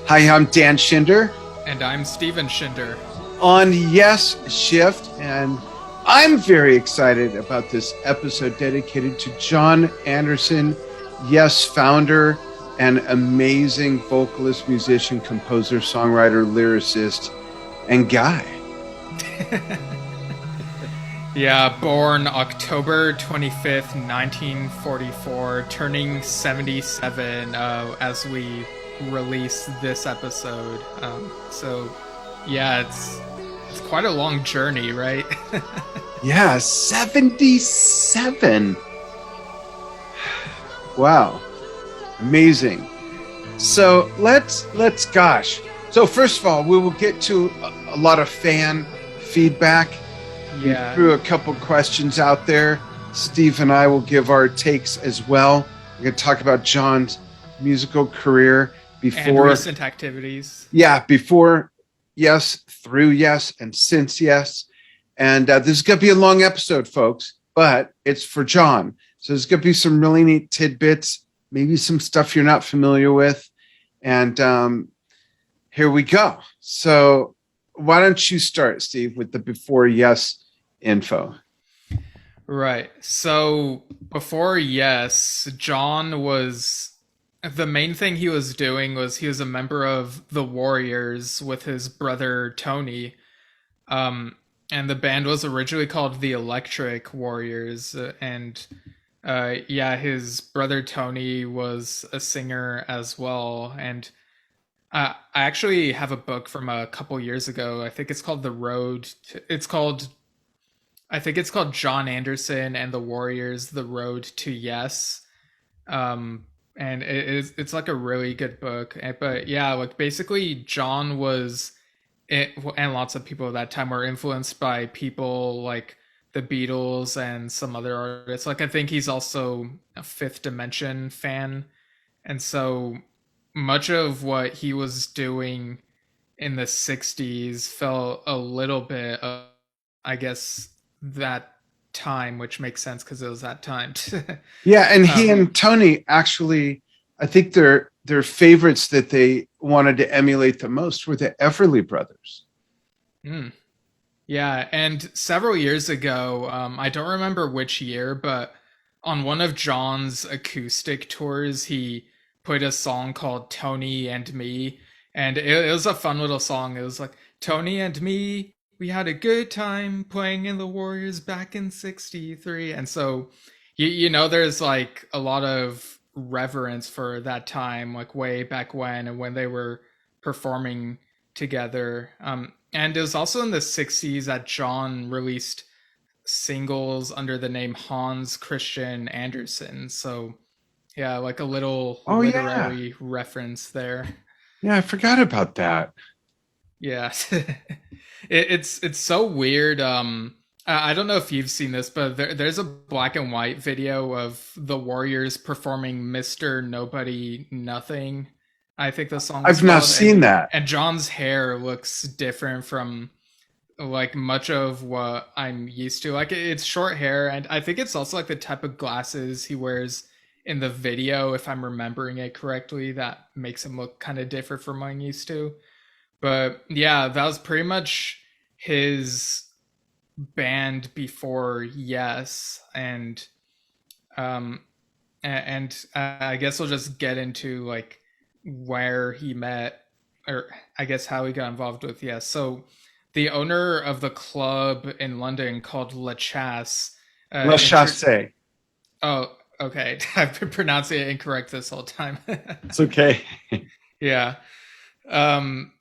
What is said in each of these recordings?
Hi, I'm Dan Schinder And I'm Steven Schinder. on Yesshift, and I'm very excited about this episode dedicated to Jon Anderson, Yes founder and amazing vocalist, musician, composer, songwriter, lyricist, and guy. Yeah, born October 25th, 1944, turning 77 as we release this episode. It's quite a long journey, right? Yeah, 77. Wow, amazing. So gosh. So first of all, we will get to a lot of fan feedback. We Yeah. threw a couple questions out there. Steve and I will give our takes as well. We're going to talk about Jon's musical career And recent activities. before Yes, through Yes, and since Yes. And this is going to be a long episode, folks, but it's for Jon. So there's going to be some really neat tidbits, maybe some stuff you're not familiar with. And here we go. So why don't you start, Steve, with the before Yes info? Right. So before Yes, Jon was the main thing he was doing was he was a member of the Warriors with his brother Tony. Um, and the band was originally called the Electric Warriors. His brother Tony was a singer as well. And I actually have a book from a couple years ago. I think it's called The Road. I think it's called Jon Anderson and the Warriors: The Road to Yes. And it's like a really good book. But yeah, like basically Jon was and lots of people at that time were influenced by people like the Beatles and some other artists. Like I think he's also a Fifth Dimension fan, and so much of what he was doing in the 60s felt a little bit of, I guess, that time, which makes sense because it was that time. Yeah, and he um, and Tony actually, I think their favorites that they wanted to emulate the most were the Everly Brothers. mm, yeah, and several years ago, I don't remember which year, but on one of John's acoustic tours, he put a song called Tony and Me, and it was a fun little song. It was like, Tony and me, we had a good time playing in the Warriors back in 63. And so, there's like a lot of reverence for that time, like way back when and when they were performing together. And it was also in the 60s that Jon released singles under the name Hans Christian Andersen. So, yeah, like a little Oh yeah, literary reference there. yeah, I forgot about that. Yeah. It's so weird. I don't know if you've seen this, but there's a black and white video of the Warriors performing Mr. Nobody Nothing. I think the song is I've not called. seen that. And John's hair looks different from like much of what I'm used to. Like it's short hair, and I think it's also like the type of glasses he wears in the video, if I'm remembering it correctly, that makes him look kind of different from what I'm used to. But yeah, that was pretty much his band before Yes, um, and I guess we'll just get into like where he met, or I guess how he got involved with Yes. So the owner of the club in London called La Chasse. La Intro- Chasse. oh, okay. I've been pronouncing it incorrect this whole time. It's okay. Yeah. Um,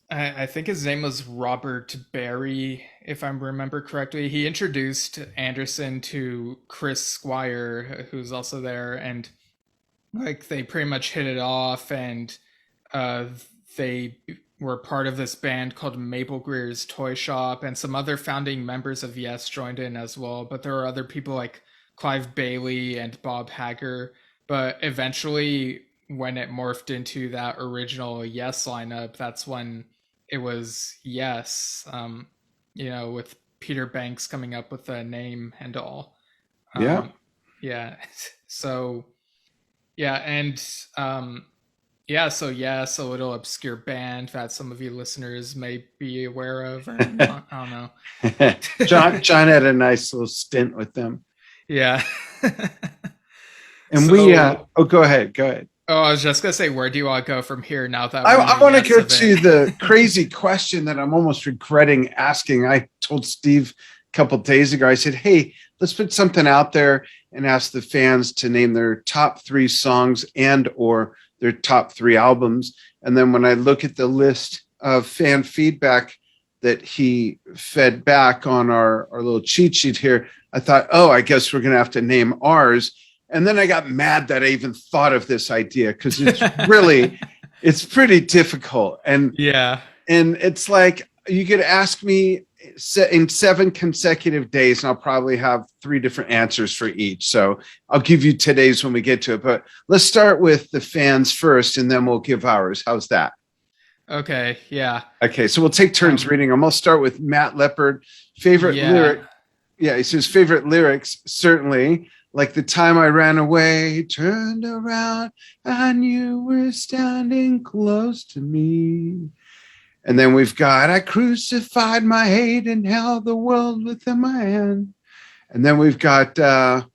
I think his name was Robert Barry, if I remember correctly. He introduced Anderson to Chris Squire, who's also there, and like they pretty much hit it off, and uh, they were part of this band called Maple Greer's Toy Shop, and some other founding members of Yes joined in as well. But there were other people like Clive Bailey and Bob Hager. But eventually, when it morphed into that original Yes lineup, that's when it was Yes. With Peter Banks coming up with the name and all. Yeah. Um, yeah. So yeah, and um, Yeah, so yes, a little obscure band that some of you listeners may be aware of or not. I don't know. John had a nice little stint with them. Yeah. And we So, oh, go ahead, go ahead. oh, I was just gonna say, where do you want to go from here now that we I made want to yes go of it? to the crazy question that I'm almost regretting asking. I told Steve a couple of days ago, I said, hey, let's put something out there and ask the fans to name their top 3 songs and or their top 3 albums. And then when I look at the list of fan feedback that he fed back on our little cheat sheet here, I thought, oh, I guess we're going to have to name ours. And then I got mad that I even thought of this idea because it's really it's pretty difficult. Yeah. And it's like you could ask me in 7 consecutive days and I'll probably have 3 different answers for each. So I'll give you today's when we get to it, but let's start with the fans first and then we'll give ours. How's that? Okay. Yeah. Okay, so we'll take turns reading them. I'll start with Matt Leopard. Favorite lyric. Yeah. Yeah, he says favorite lyrics, certainly. Like the time I ran away, turned around, and you were standing close to me. And then we've got, I crucified my hate and held the world within my hand. And then we've got, now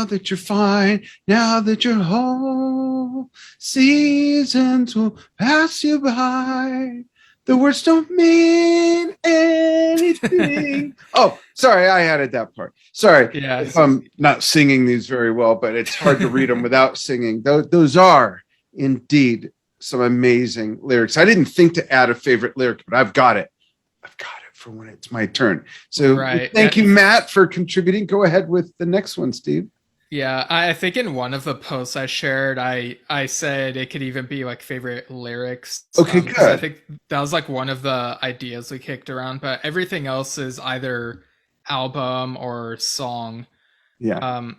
that you're fine, now that you're whole, seasons will pass you by. The words don't mean anything. Oh, sorry, I added that part. Sorry Yeah. if I'm not singing these very well, but it's hard to read them without singing. Those are indeed some amazing lyrics. I didn't think to add a favorite lyric, but I've got it. I've got it for when it's my turn. So Right. thank you, Matt, for contributing. Go ahead with the next one, Steve. Yeah, I think in one of the posts I shared, I said it could even be like favorite lyrics. Okay, 'Cause I good. think that was like one of the ideas we kicked around, but everything else is either album or song. Yeah. Um,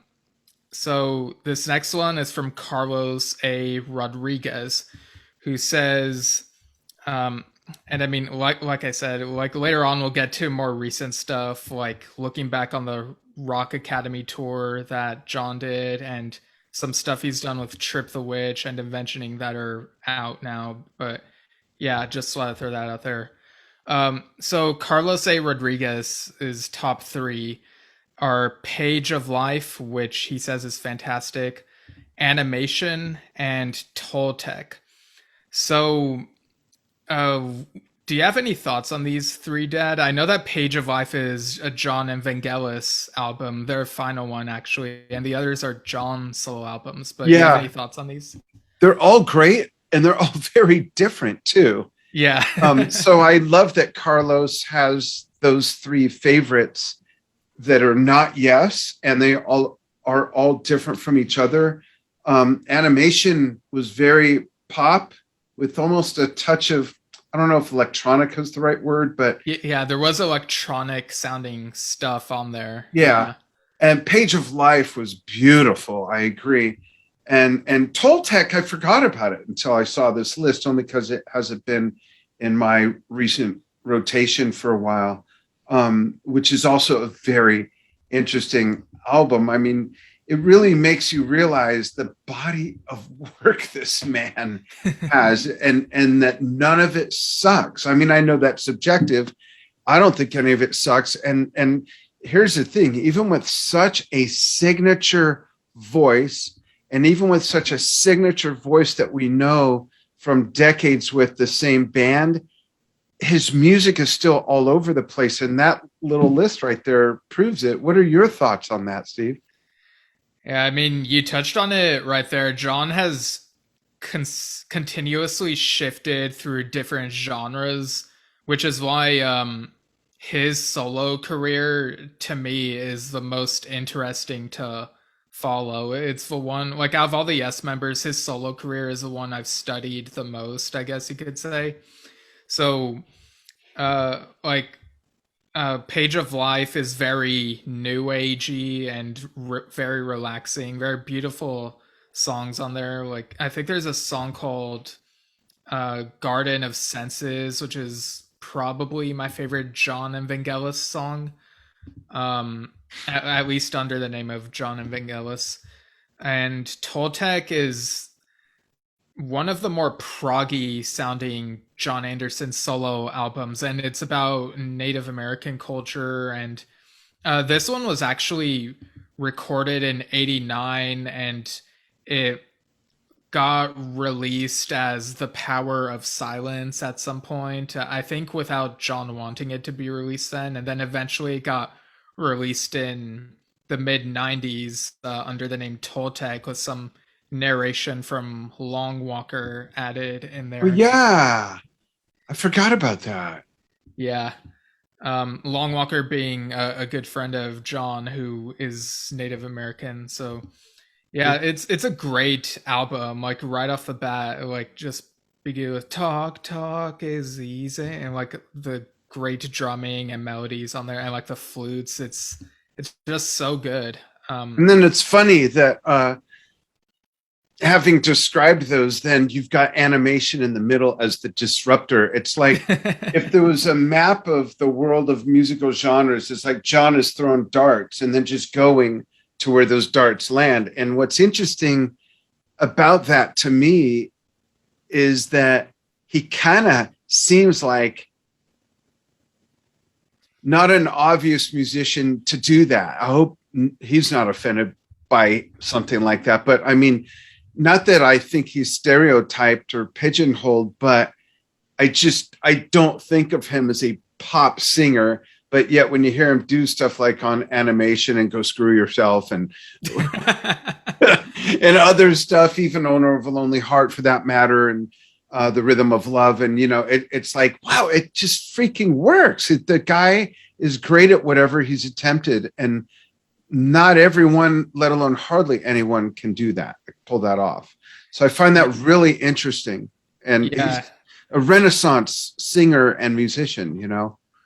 so this next one is from Carlos A. Rodriguez, who says, um, and I mean, like I said, like later on we'll get to more recent stuff, like looking back on the Rock Academy tour that John did, and some stuff he's done with Trip the Witch and Inventioning that are out now. But yeah, just want to throw that out there. So Carlos A. Rodriguez's top 3 are Page of Life, which he says is fantastic, Animation, and Toltec. So, uh, do you have any thoughts on these 3, Dad? I know that Page of Life is a John and Vangelis album, their final one, actually, and the others are John solo albums. But do you have Yeah. any thoughts on these? They're all great and they're all very different too. Yeah. So I love that Carlos has those 3 favorites that are not yes, and they all are all different from each other. Animation was very pop with almost a touch of, I don't know if electronic is the right word, but Yeah, there was electronic sounding stuff on there. yeah. And Page of Life was beautiful. I agree. And Toltec, I forgot about it until I saw this list, only because it hasn't been in my recent rotation for a while, which is also a very interesting album. I mean, it really makes you realize the body of work this man has, and that none of it sucks. I mean, I know that's subjective. I don't think any of it sucks. And here's the thing: even with such a signature voice, and even with such a signature voice that we know from decades with the same band, his music is still all over the place. And that little list right there proves it. What are your thoughts on that, Steve? Yeah, I mean, you touched on it right there. John has continuously shifted through different genres, which is why his solo career to me is the most interesting to follow. It's the one, like, out of all the Yes members, his solo career is the one I've studied the most, I guess you could say. So, like, Page of Life is very new agey and very relaxing, very beautiful songs on there. Like, I think there's a song called Garden of Senses, which is probably my favorite John and Vangelis song, at least under the name of John and Vangelis. And Toltec is one of the more proggy sounding Jon Anderson solo albums, and it's about Native American culture. And this one was actually recorded in '89, and it got released as The Power of Silence at some point. I think without John wanting it to be released then, and then eventually it got released in the mid '90s under the name Toltec with some narration from Long Walker added in Oh there. yeah, I forgot about that. Yeah. Long Walker being a good friend of John, who is Native American. So yeah, it's a great album. Like right off the bat, like just begin with talk is easy, and like the great drumming and melodies on there, and like the flutes. It's just so good. And then it's funny that having described those, then you've got animation in the middle as the disruptor. It's like if there was a map of the world of musical genres, it's like John is throwing darts and then just going to where those darts land. And what's interesting about that to me is that he kind of seems like not an obvious musician to do that. I hope he's not offended by something like that. But I mean, not that I think he's stereotyped or pigeonholed, but I don't think of him as a pop singer. But yet when you hear him do stuff like on Animation and Go Screw Yourself and and other stuff, even Owner of a Lonely Heart for that matter, and The Rhythm of Love, and it's like, wow, it just freaking works. The guy is great at whatever he's attempted, and not everyone, let alone hardly anyone, can do that, pull that off. So I find that really interesting. And he's a Renaissance singer and musician,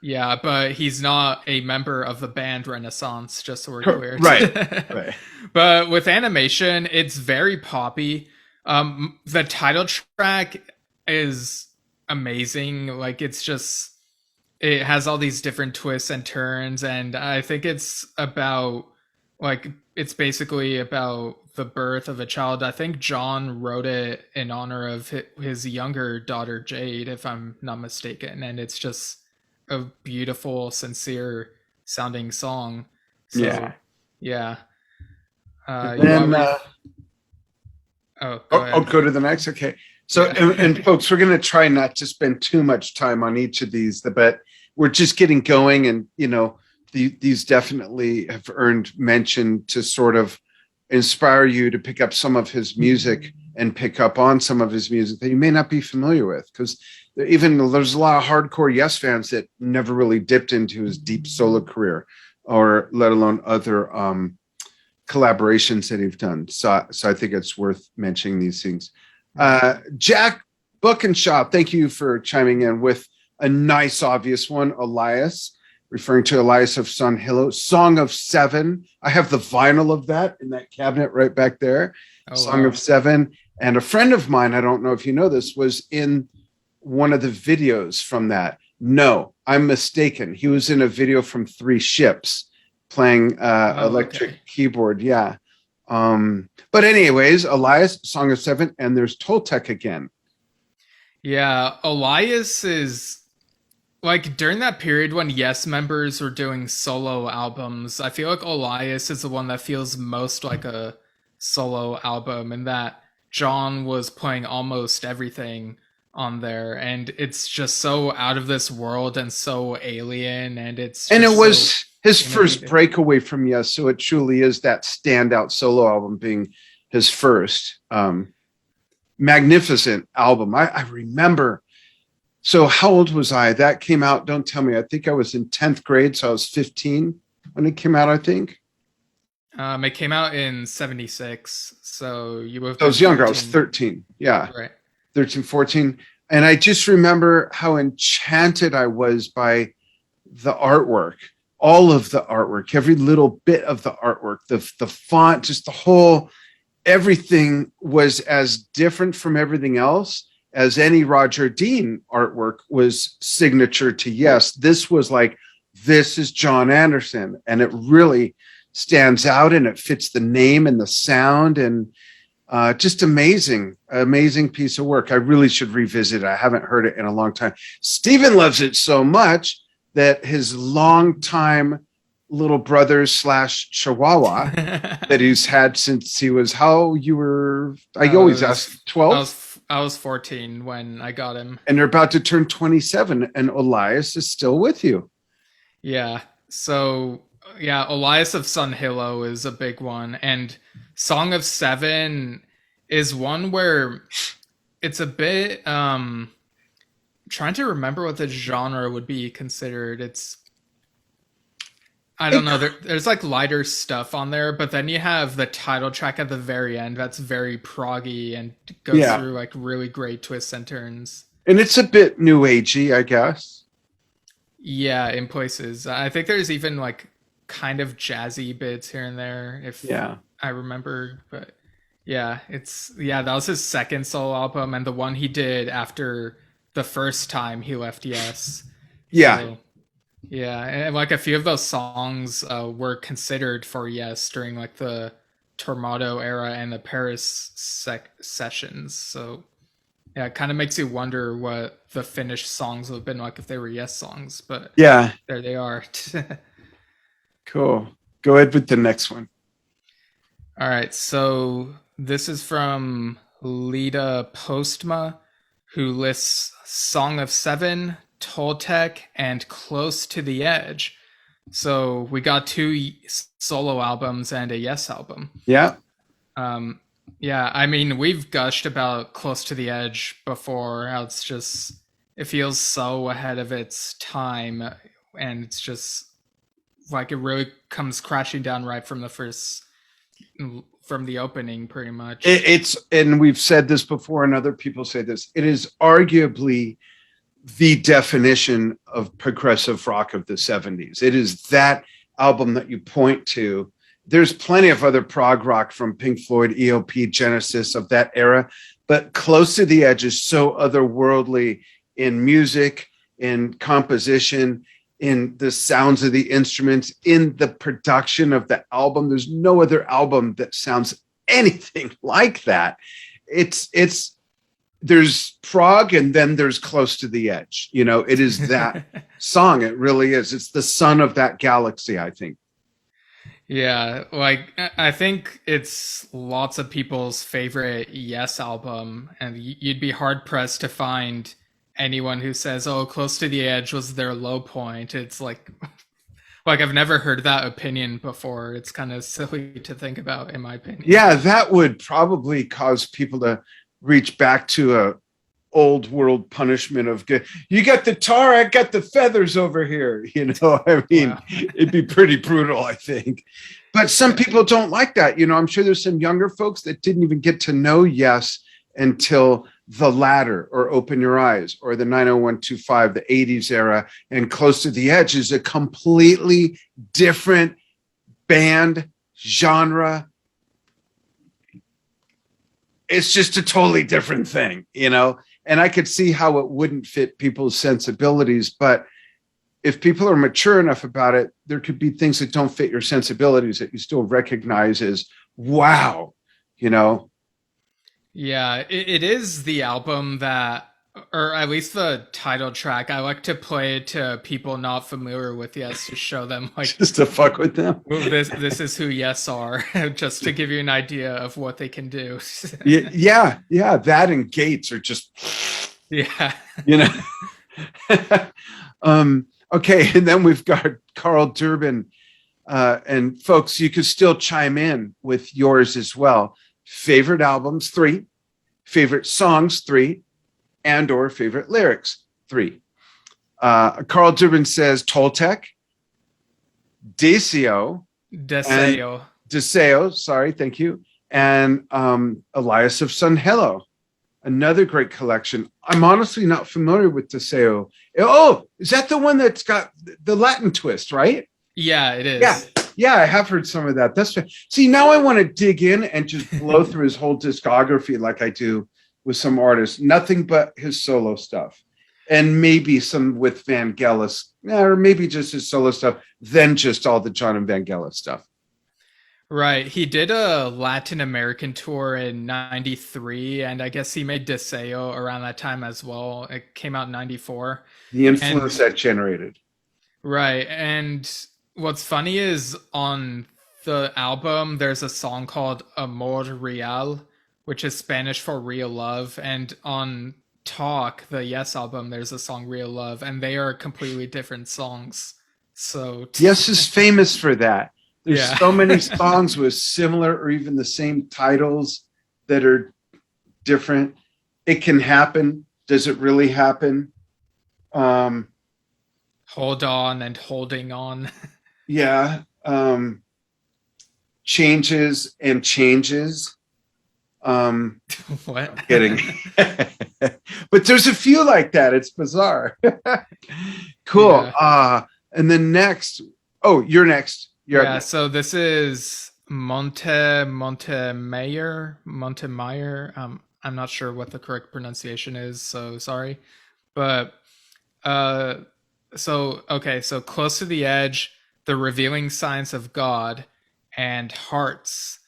Yeah, but he's not a member of the band Renaissance, just so we're clear. Right. But with Animation, it's very poppy. The title track is amazing. Like it has all these different twists and turns, and I think it's basically about the birth of a child. I think John wrote it in honor of his younger daughter Jade, if I'm not mistaken, and it's just a beautiful, sincere sounding song. So, yeah. Go to the next. Okay. So, and folks, we're going to try not to spend too much time on each of these, but we're just getting going, and these definitely have earned mention to sort of inspire you to pick up some of his music and pick up on some of his music that you may not be familiar with, because there's a lot of hardcore Yes fans that never really dipped into his deep solo career, or let alone other collaborations that he's done. So I think it's worth mentioning these things. Jack Bookenshaw, thank you for chiming in with a nice, obvious one. Elias, referring to Elias of Son Hillo, Song of Seven. I have the vinyl of that in that cabinet right back there. Song of Seven. And a friend of mine, I don't know if you know this, was in one of the videos from that. No, I'm mistaken. He was in a video from Three Ships playing electric keyboard. Yeah. But anyways, Elias, Song of Seven, and there's Toltec again. Yeah, Elias is like during that period when Yes members were doing solo albums, I feel like Elias is the one that feels most like a solo album, and that John was playing almost everything on there, and it's just so out of this world and so alien, and it was his first breakaway from Yes, so it truly is that standout solo album being his first. Magnificent album. I remember. So how old was I? That came out, don't tell me, I think I was in 10th grade, so I was 15 when it came out, I think. It came out in 76, so you were... I was younger, 13. I was 13, yeah. Right. 13, 14. And I just remember how enchanted I was by the artwork, all of the artwork, every little bit of the artwork, the font, just the whole, everything was as different from everything else as any Roger Dean artwork was signature to Yes. This was like, this is Jon Anderson, and it really stands out, and it fits the name and the sound, and Just amazing piece of work. I really should revisit it. I haven't heard it in a long time. Steven loves it so much that his longtime little brother slash chihuahua that he's had since he was I always ask 12. I was 14 when I got him. And they're about to turn 27, and Elias is still with you. Yeah. So yeah, Elias of Sun Hilo is a big one, and Song of Seven is one where it's a bit trying to remember what the genre would be considered. I don't know. There's like lighter stuff on there, but then you have the title track at the very end that's very proggy and goes through like really great twists and turns. And it's a bit new agey, I guess. Yeah, in places. I think there's even like kind of jazzy bits here and there, if I remember. But yeah, that was his second solo album, and the one he did after the first time he left Yes. Yeah. So, yeah, and like a few of those songs were considered for Yes during like the Tormato era and the Paris sessions. So yeah, it kind of makes you wonder what the finished songs would have been like if they were Yes songs. But yeah, there they are. Cool. Go ahead with the next one. All right, so this is from Lita Postma, who lists Song of Seven, Toltec, and Close to the Edge. So we got 2 solo albums and a Yes album. Yeah. Yeah, I mean, we've gushed about Close to the Edge before. How it feels so ahead of its time, and it's just like it really comes crashing down right from the opening, pretty much. And we've said this before, and other people say this. It is arguably the definition of progressive rock of the 70s. It is that album that you point to. There's plenty of other prog rock from Pink Floyd, ELP, Genesis of that era, but Close to the Edge is so otherworldly in music, in composition, in the sounds of the instruments, in the production of the album. There's no other album that sounds anything like that. There's prog, and then there's Close to the Edge. It is that song. It really is. It's the son of that galaxy, I think. Yeah, like I think it's lots of people's favorite Yes album, and you'd be hard pressed to find anyone who says, "Oh, Close to the Edge was their low point." It's like I've never heard that opinion before. It's kind of silly to think about, in my opinion. Yeah, that would probably cause people to reach back to a old world punishment of you got the tar, I got the feathers over here. I mean, wow. It'd be pretty brutal, I think. But some people don't like that. I'm sure there's some younger folks that didn't even get to know Yes until The Ladder or Open Your Eyes or the 90125, the 80s era, and Close to the Edge is a completely different band genre. It's just a totally different thing, and I could see how it wouldn't fit people's sensibilities. But if people are mature enough about it, there could be things that don't fit your sensibilities that you still recognize as, wow, Yeah, it is the album that, or at least the title track, I like to play it to people not familiar with Yes to show them, like, just to fuck with them. This is who Yes are, just to give you an idea of what they can do. yeah. That and Gates are just, yeah, Okay, and then we've got Carl Durbin, and folks, you could still chime in with yours as well. Favorite albums, 3. Favorite songs, 3. And or favorite lyrics, 3. Carl Durbin says Toltec, Deseo, sorry, thank you, and Elias of Sun Hilo. Another great collection. I'm honestly not familiar with Deseo. Oh, is that the one that's got the Latin twist, right? Yeah, it is. Yeah, I have heard some of that. That's see, now I want to dig in and just blow through his whole discography like I do with some artists. Nothing but his solo stuff, and maybe some with Vangelis, or maybe just his solo stuff, then just all the John and Vangelis stuff. Right. He did a Latin American tour in 93, and I guess he made Deseo around that time as well. It came out in 94. The influence And that generated. right. And what's funny is on the album, there's a song called Amor Real, which is Spanish for real love. And on Talk, the Yes album, there's a song Real Love, and they are completely different songs. So, Yes is famous for that. There's yeah. so many songs with similar or even the same titles that are different. It can happen. Does it really happen? Um, Hold on and holding on. yeah. Changes and changes. What? I'm kidding. But there's a few like that. It's bizarre. Cool. Yeah. And then next, oh, you're next. You're up Yeah, next. so this is Montemeyer. I'm not sure what the correct pronunciation is, so sorry. But uh so okay, so Close to the Edge, The Revealing Science of God, and Hearts.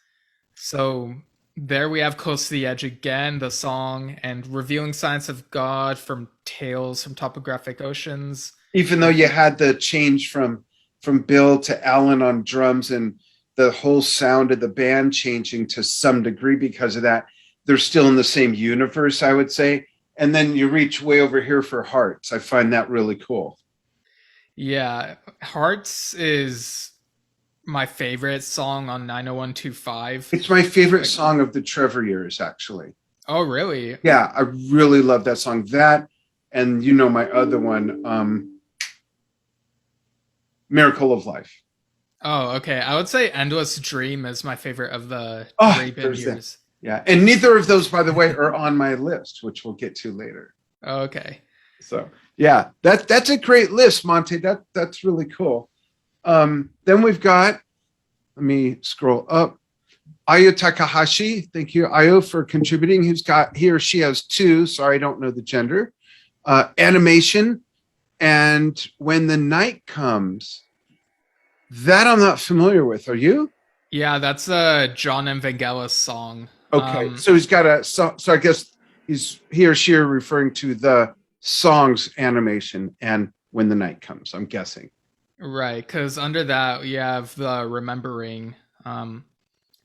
So there we have Close to the Edge again, the song, and Revealing Science of God from Tales from Topographic Oceans. Even though you had the change from Bill to Alan on drums and the whole sound of the band changing to some degree because of that, they're still in the same universe, I would say. And then you reach way over here for Hearts. I find that really cool. Yeah, Hearts is my favorite song on 90125. It's my favorite Like, song of the Trevor years, actually. oh, really? Yeah, I really love that song. That and you know my other one, Miracle of Life. Oh, okay. I would say Endless Dream is my favorite of the Oh, Ray-Ban there's that. years. Yeah, and neither of those, by the way, are on my list, which we'll get to later. Okay. So yeah, that's a great list, Monte. That's really cool. Then we've got. Let me scroll up. Ayo Takahashi, thank you, Ayo, for contributing. Who's got he or she has two. Sorry, I don't know the gender. Animation and When the Night Comes. That I'm not familiar with. Are you? Yeah, that's a John and Vangelis song. Okay, so he's got a so I guess he or she are referring to the song's animation and When the Night Comes. I'm guessing. Right, because under that you have the Remembering.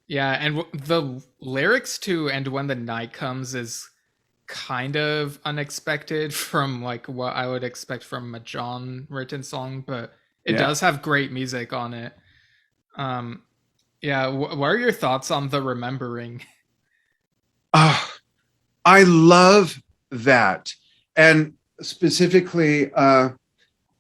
Yeah, and the lyrics to "And When the Night Comes" is kind of unexpected from like what I would expect from a John written song, but it Yeah. does have great music on it. Um, yeah, what are your thoughts on the Remembering? Oh, I love that. And specifically,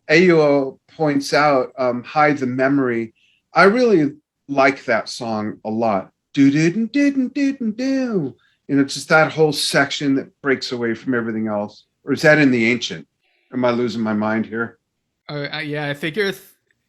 Ayo points out Hide the Memory. I really like that song a lot. Do do do do do do. You know, just that whole section that breaks away from everything else. Or is that in the ancient? Am I losing my mind here? Yeah, I think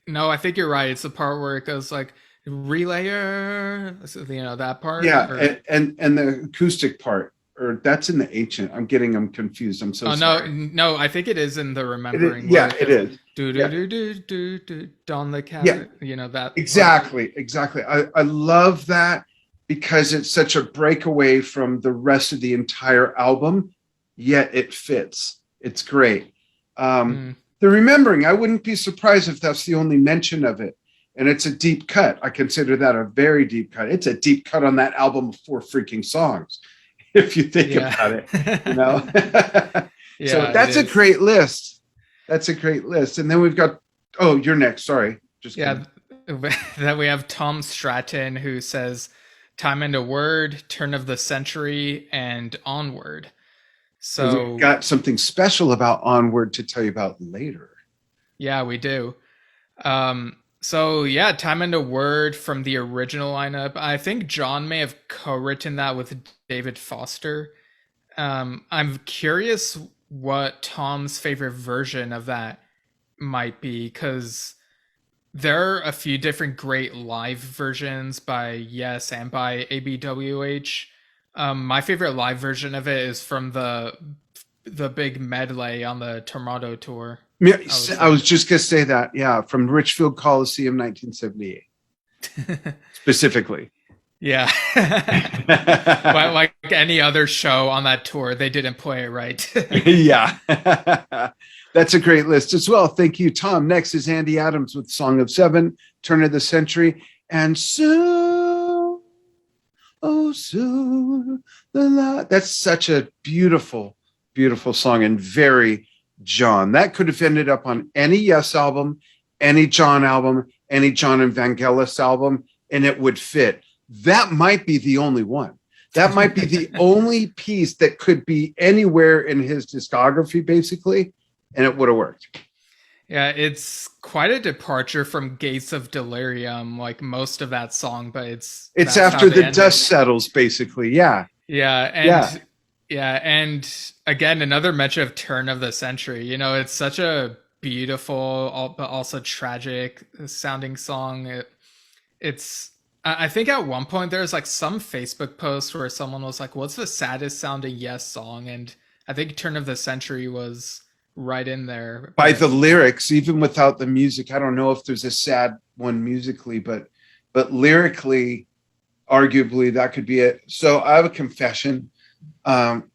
no, I think you're right. It's the part where it goes like relayer, so, you know that part. Yeah, Or and the acoustic part, or that's in the ancient. I'm getting them confused. I'm so oh no, sorry. no, I think it is in the Remembering where Yeah, it it goes is. do do Yeah, do do do do on the yeah, cat. You know that part. exactly. I love that because it's such a breakaway from the rest of the entire album, yet it fits. It's great. Um, Mm, the remembering, I wouldn't be surprised if that's the only mention of it. And it's a deep cut. I consider that a very deep cut. It's a deep cut on that album of four freaking songs, if you think yeah, about it, you know? So yeah, it that's a is. great list. That's a great list. And then we've got, oh, you're next. Sorry. Just Yeah, kidding. then we have Tom Stratton who says "Time and a Word," "Turn of the Century," and "Onward." And we've So got something special about Onward to tell you about later. yeah, we do. So yeah, "Time and a Word" from the original lineup. I think John may have co-written that with David Foster. I'm curious what Tom's favorite version of that might be because there are a few different great live versions by Yes and by ABWH. My favorite live version of it is from the big medley on the Tornado tour. Yeah, I would I say. was just going to say that. Yeah, from Richfield Coliseum, 1978. specifically. Yeah. But like any other show on that tour, they didn't play it right. Yeah. That's a great list as well. Thank you, Tom. Next is Andy Adams with Song of Seven, Turn of the Century, and Soon, oh, Soon. That's such a beautiful, beautiful song and very John. That could have ended up on any Yes album, any John album, any Jon and Vangelis album, and it would fit. That might be the only one. That might be the only piece that could be anywhere in his discography, basically, and it would have worked. Yeah, it's quite a departure from Gates of Delirium, like most of that song, but It's that's how after they the end dust it. settles, basically. Yeah. Yeah, Yeah. and again, another mention of Turn of the Century. You know, it's such a beautiful but also tragic sounding song. It's I think at one point there was like some Facebook post where someone was like, "What's the saddest sounding Yes song?" And I think Turn of the Century was right in there. By But the lyrics, even without the music, I don't know if there's a sad one musically, but lyrically, arguably that could be it. So I have a confession. Um,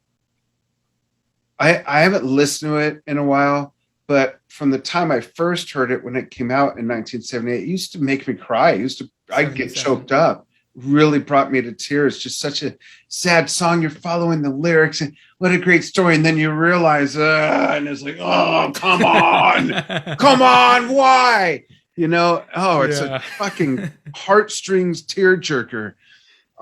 I haven't listened to it in a while, but from the time I first heard it when it came out in 1978, it used to make me cry. I'd get 77. choked up. Really brought me to tears. Just such a sad song. You're following the lyrics, and what a great story. And then you realize, and it's like, oh, come on, why? It's a Yeah. fucking heartstrings tearjerker.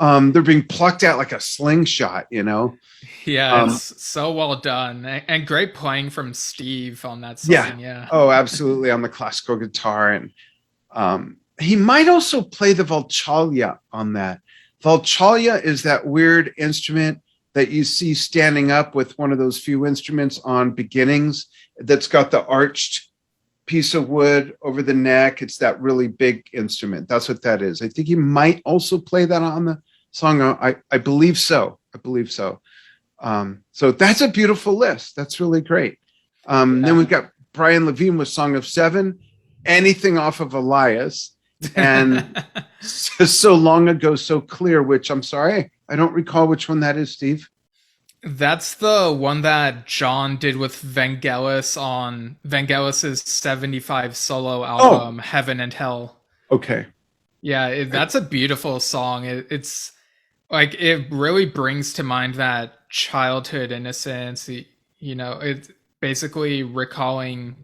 They're being plucked out like a slingshot. Yeah, Um, it's so well done. And great playing from Steve on that yeah. song. Yeah. Oh, absolutely. On the classical guitar. And he might also play the Valchalia on that. Valchalia is that weird instrument that you see standing up with one of those few instruments on Beginnings that's got the arched piece of wood over the neck. It's that really big instrument. That's what that is. I think he might also play that on the song. I believe so. So that's a beautiful list. That's really great. Then we've got Brian Levine with Song of Seven, anything off of Elias, and So Long Ago, So Clear, which I'm sorry, I don't recall which one that is, Steve. That's the one that John did with Vangelis on Vangelis's 75 solo album, Heaven and Hell. Okay. Yeah, that's a beautiful song. It's like it really brings to mind that childhood innocence. It's basically recalling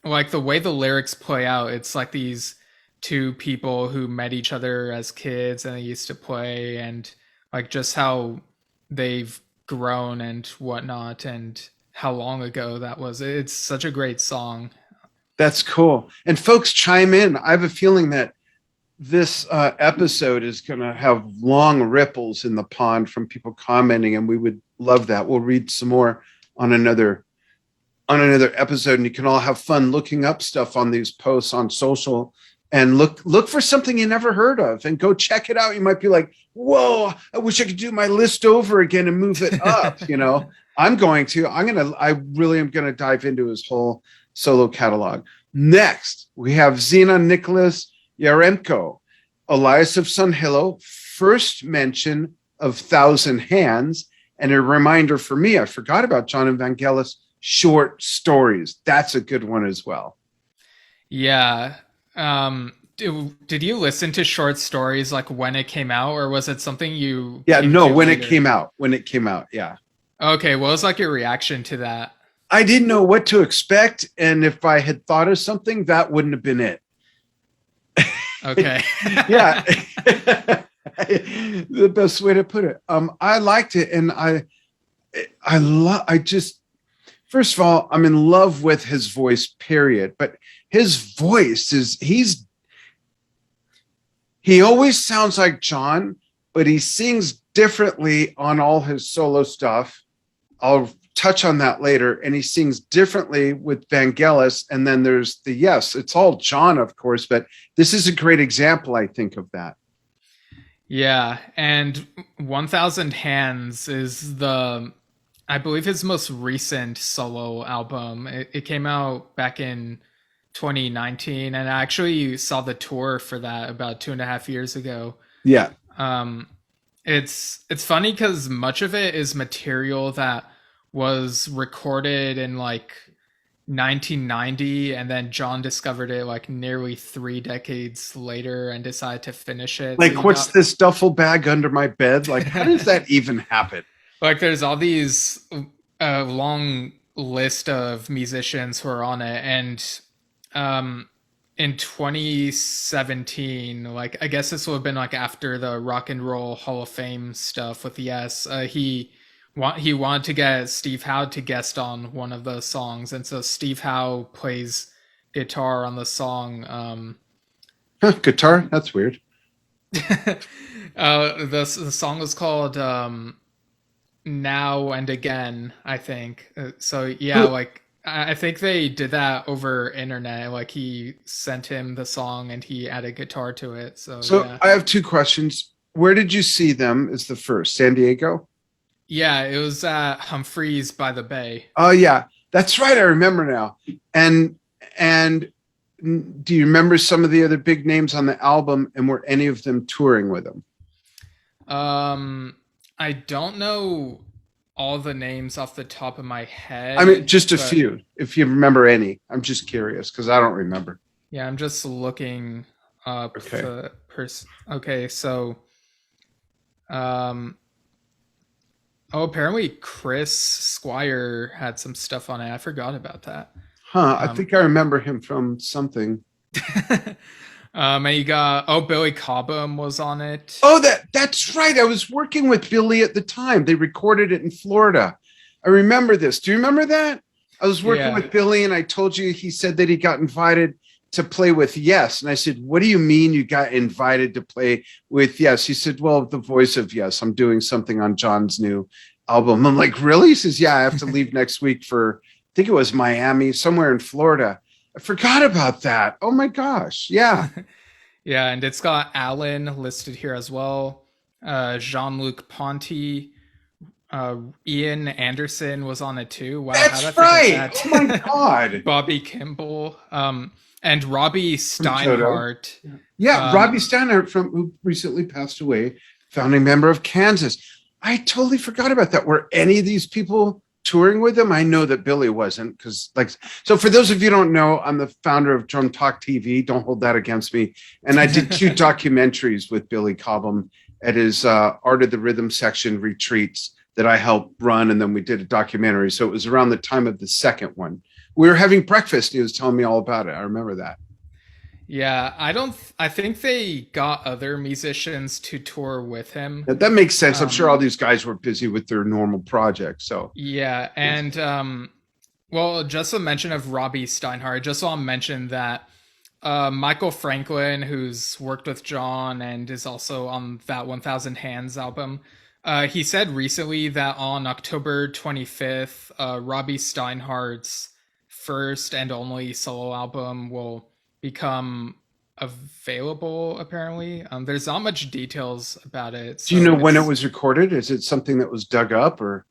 like the way the lyrics play out. It's like these two people who met each other as kids and they used to play, and like just how they've grown and whatnot, and how long ago that was. It's such a great song. That's cool. And folks, chime in. I have a feeling that this episode is going to have long ripples in the pond from people commenting, and we would love that. We'll read some more on another episode, and you can all have fun looking up stuff on these posts on social and look for something you never heard of and go check it out. You might be like, whoa, I wish I could do my list over again and move it up. I really am going to dive into his whole solo catalog. Next, we have Zena Nicholas Yaremko, Elias of Sun Hillow, first mention of Thousand Hands, and a reminder for me, I forgot about Jon and Vangelis short stories. That's a good one as well. Yeah. Did you listen to short stories like when it came out, or was it something you? Yeah, no, when later? it came out. When it came out, yeah. Okay, what was like your reaction to that? I didn't know what to expect, and if I had thought of something, that wouldn't have been it. Okay. Yeah. The best way to put it. I liked it, and I just, first of all, I'm in love with his voice, period. But his voice he always sounds like Jon, but he sings differently on all his solo stuff. I'll touch on that later. And he sings differently with Vangelis. And then there's it's all Jon, of course, but this is a great example, I think, of that. Yeah, and 1000 Hands is I believe his most recent solo album. It came out back in 2019, and I actually saw the tour for that about 2.5 years ago. Yeah. Um, it's funny because much of it is material that was recorded in like 1990, and then John discovered it like nearly 3 decades later and decided to finish it. So Like, you what's got this duffel bag under my bed? Like, how does that even happen? like there's all these long list of musicians who are on it, and um in 2017, like I guess this would have been like after the Rock and Roll Hall of Fame stuff with Yes, he wanted to get Steve Howe to guest on one of the songs, and so Steve Howe plays guitar on the song. Huh, guitar? That's weird. The song was called Now and Again, I think. So yeah, Who- like I think they did that over internet. Like he sent him the song and he added guitar to it. So So yeah, I have two questions. Where did you see them? Is the first San Diego? yeah, it was at Humphreys by the Bay. Oh yeah, that's right. I remember now. And do you remember some of the other big names on the album? And were any of them touring with them? I don't know all the names off the top of my head. I mean, just a but few, if you remember any. I'm just curious because I don't remember. yeah, I'm just looking up Okay. the person. Okay, so um oh, apparently Chris Squire had some stuff on it. I forgot about that. Huh. I Um, think I remember him from something. and you got Billy Cobham was on it. Oh, that's right. I was working with Billy at the time. They recorded it in Florida. I remember this. Do you remember that? I was working Yeah. with Billy, and I told you he said that he got invited to play with Yes. And I said, "What do you mean you got invited to play with Yes?" He said, "Well, the voice of Yes. I'm doing something on John's new album." I'm like, "Really?" He says, "Yeah, I have to leave next week for, I think it was Miami, somewhere in Florida." I forgot about that. Oh my gosh. Yeah. Yeah, and it's got Alan listed here as well. Jean-Luc Ponty, Ian Anderson was on it too. Wow, how'd I That's forget right. that? Oh my God. Bobby Kimball, and Robbie From Toto. Steinhardt. Yeah, Robbie Steinhardt, from who recently passed away, founding member of Kansas. I totally forgot about that. Were any of these people touring with him? I know that Billy wasn't, because like, so for those of you who don't know, I'm the founder of Drum Talk TV. Don't hold that against me. And I did 2 documentaries with Billy Cobham at his Art of the Rhythm section retreats that I helped run, and then we did a documentary. So it was around the time of the second one. We were having breakfast. And he was telling me all about it. I remember that. Yeah, I think they got other musicians to tour with him. That makes sense. I'm sure all these guys were busy with their normal projects. So Yeah, and well, just a mention of Robbie Steinhardt. Just want to mention that Michael Franklin, who's worked with John and is also on that 1000 Hands album, he said recently that on October 25th, Robbie Steinhardt's first and only solo album will become available, apparently. There's not much details about it. do you know when it was recorded? Is it something that was dug up, or?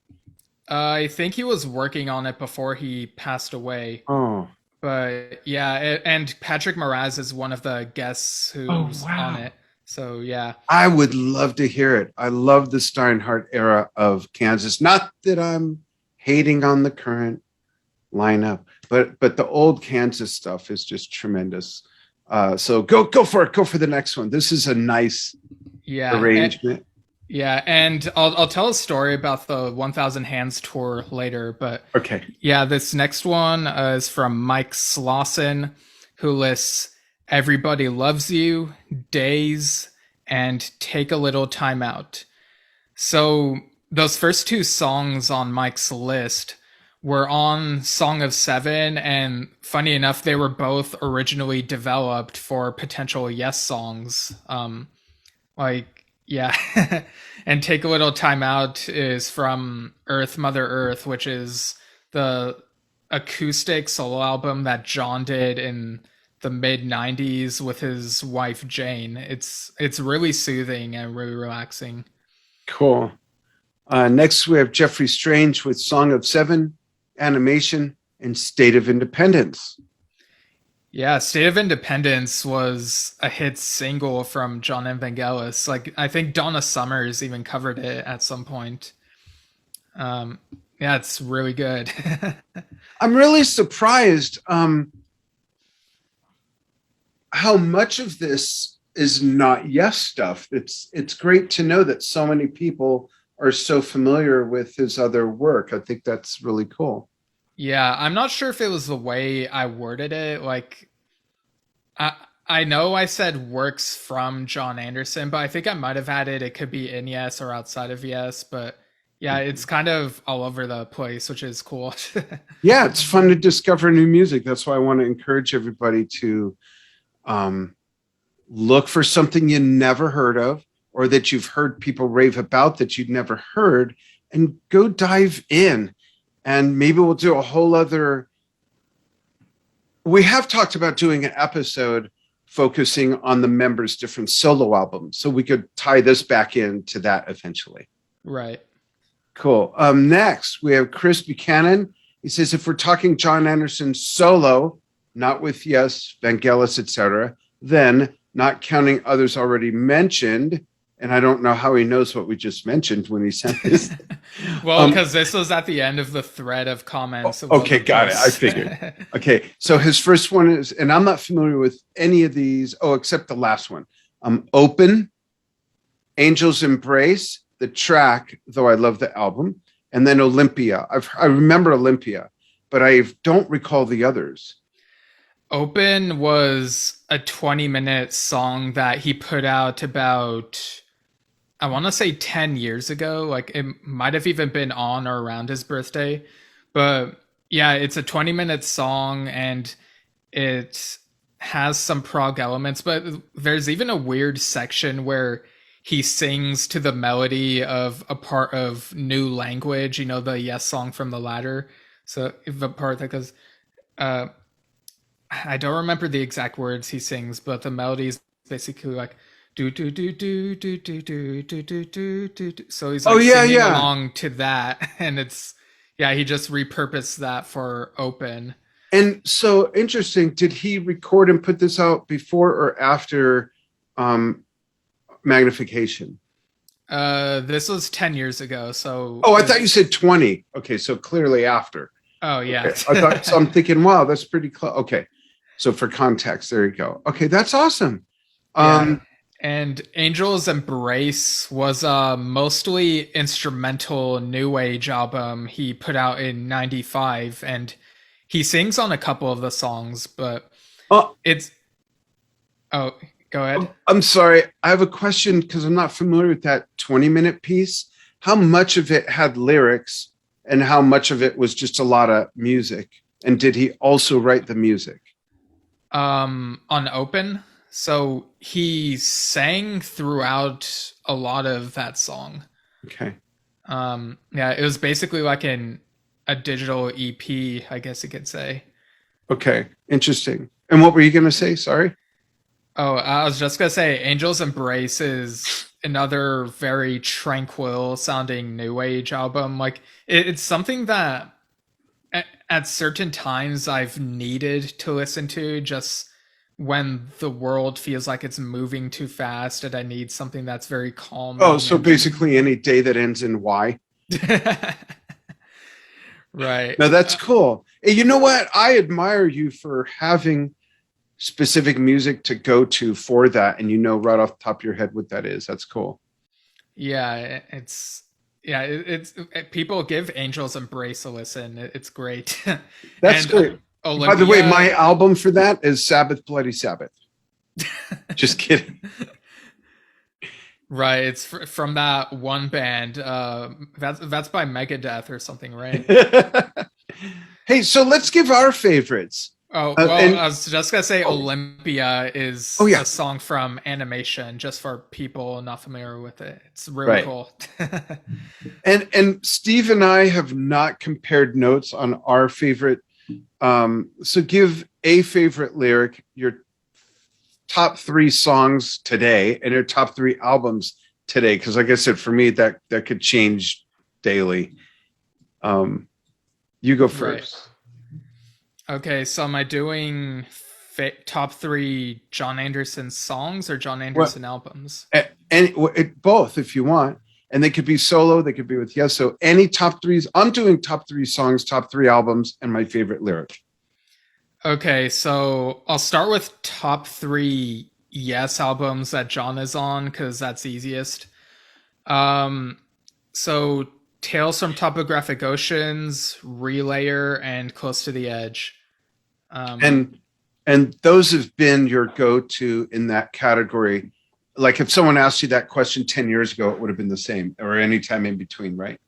I think he was working on it before he passed away. Oh, But yeah, and Patrick Moraz is one of the guests who's on it. So yeah. I would love to hear it. I love the Steinhardt era of Kansas. Not that I'm hating on the current lineup, but the old Kansas stuff is just tremendous. So go for it. Go for the next one. This is a nice arrangement. And I'll tell a story about the 1000 Hands tour later, but okay. Yeah, this next one is from Mike Slauson, who lists Everybody Loves You, Days, and Take a Little Time Out. So those first 2 songs on Mike's list were on Song of Seven, and funny enough, they were both originally developed for potential Yes songs. And Take a Little Time Out is from Earth, Mother Earth, which is the acoustic solo album that John did in the mid 90s with his wife Jane. It's really soothing and really relaxing. Cool. Next we have Jeffrey Strange with Song of Seven, Animation, and State of Independence. Yeah, State of Independence was a hit single from John Evangelis. Like I think Donna Summers even covered it at some point. Um, yeah, it's really good. I'm really surprised how much of this is not Yes stuff. It's great to know that so many people are so familiar with his other work. I think that's really cool. Yeah, I'm not sure if it was the way I worded it. Like I I know I said works from Jon Anderson, but I think I might have added it could be in Yes or outside of Yes, but yeah, it's kind of all over the place, which is cool. Yeah, it's fun to discover new music. That's why I want to encourage everybody to um, look for something you never heard of or that you've heard people rave about that you'd never heard, and go dive in. And maybe we'll do a whole other. We have talked about doing an episode focusing on the members' different solo albums. So we could tie this back into that eventually. Right. Cool. Next, we have Chris Buchanan. He says, if we're talking Jon Anderson solo, not with Yes, Vangelis, etc., then not counting others already mentioned, and I don't know how he knows what we just mentioned when he sent this. Well, because this was at the end of the thread of comments. Okay, got it. I figured. Okay, so his first one is, and I'm not familiar with any of these, except the last one. Open, Angel's Embrace, the track, though I love the album, and then Olympia. I remember Olympia, but I don't recall the others. Open was a 20-minute song that he put out about, I want to say 10 years ago. Like it might have even been on or around his birthday. But yeah, it's a 20-minute song and it has some prog elements, but there's even a weird section where he sings to the melody of a part of New Language, you know, the Yes song from The Ladder. So the part that goes, I don't remember the exact words he sings, but the melody is basically like do do do do do do do do do do do. So he's like singing along to that, and it's he just repurposed that for Open. And so interesting. Did he record and put this out before or after Magnification? This was 10 years ago. So I thought you said 20. Okay, so clearly after. Oh yeah. Okay. I thought so. I'm thinking, wow, that's pretty close. Okay. So for context, there you go. Okay, that's awesome. And Angel's Embrace was a mostly instrumental new age album he put out in 95, and he sings on a couple of the songs, but it's go ahead. I'm sorry. I have a question because I'm not familiar with that 20-minute piece. How much of it had lyrics and how much of it was just a lot of music? And did he also write the music? On Open, so he sang throughout a lot of that song. Okay. It was basically like a digital EP, I guess you could say. Okay, interesting. And what were you going to say? Sorry. Oh, I was just going to say Angel's Embrace is another very tranquil sounding new age album. Like it's something that at certain times I've needed to listen to just when the world feels like it's moving too fast and I need something that's very calm. Oh, so basically any day that ends in Y. Right. No, that's cool. Hey, you know what? I admire you for having specific music to go to for that, and you know right off the top of your head what that is. That's cool. Yeah, it's people give Angel's Embrace a listen. It's great. That's great. Olympia, by the way, my album for that is Sabbath Bloody Sabbath. Just kidding. Right, it's from that one band. That's by Megadeth or something, right? Hey, so let's give our favorites. Oh, well, I was just going to say Olympia is a song from Animation, just for people not familiar with it. It's really cool. And Steve and I have not compared notes on our favorite. So give a favorite lyric, your top 3 songs today, and your top 3 albums today. Because like I said, for me, that could change daily. You go first. Right. Okay, so am I doing top three Jon Anderson songs or Jon Well, Anderson albums? both if you want, and they could be solo, they could be with Yes. So any top threes. I'm doing top three songs, top three albums, and my favorite lyric. Okay, so I'll start with top three Yes albums that John is on because that's easiest. Um, so Tales from Topographic Oceans, Relayer, and Close to the Edge. Um, And those have been your go-to in that category. Like if someone asked you that question 10 years ago, it would have been the same, or any time in between, right?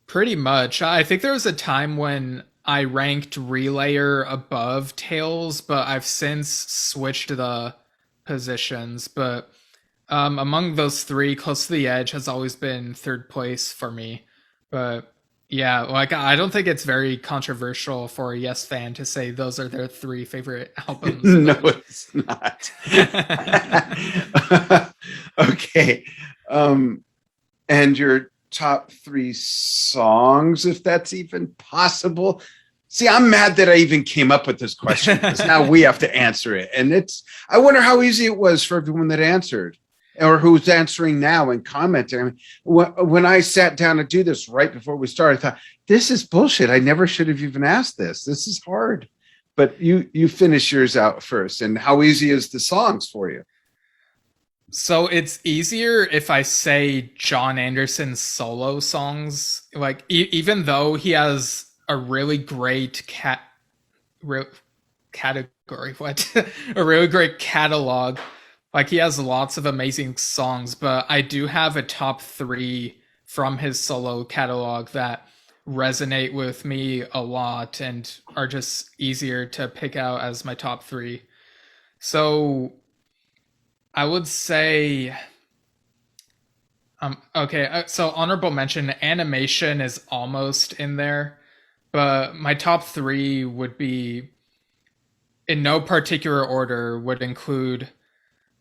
Pretty much. I think there was a time when I ranked Relayer above Tails, but I've since switched the positions. But among those three, Close to the Edge has always been third place for me. But yeah, like I don't think it's very controversial for a Yes fan to say those are their three favorite albums. No, But it's not. Okay. And your top three songs, if that's even possible. See, I'm mad that I even came up with this question because now we have to answer it. And I wonder how easy it was for everyone that answered or who's answering now and commenting. I mean, when I sat down to do this right before we started, I thought, this is bullshit. I never should have even asked this. This is hard. But you finish yours out first. And how easy is the songs for you? so it's easier if I say Jon Anderson's solo songs. Like even though he has a really great category, what a really great catalog. Like he has lots of amazing songs, but I do have a top three from his solo catalog that resonate with me a lot and are just easier to pick out as my top three. So I would say, okay, so honorable mention, animation is almost in there, but my top three would be, in no particular order, would include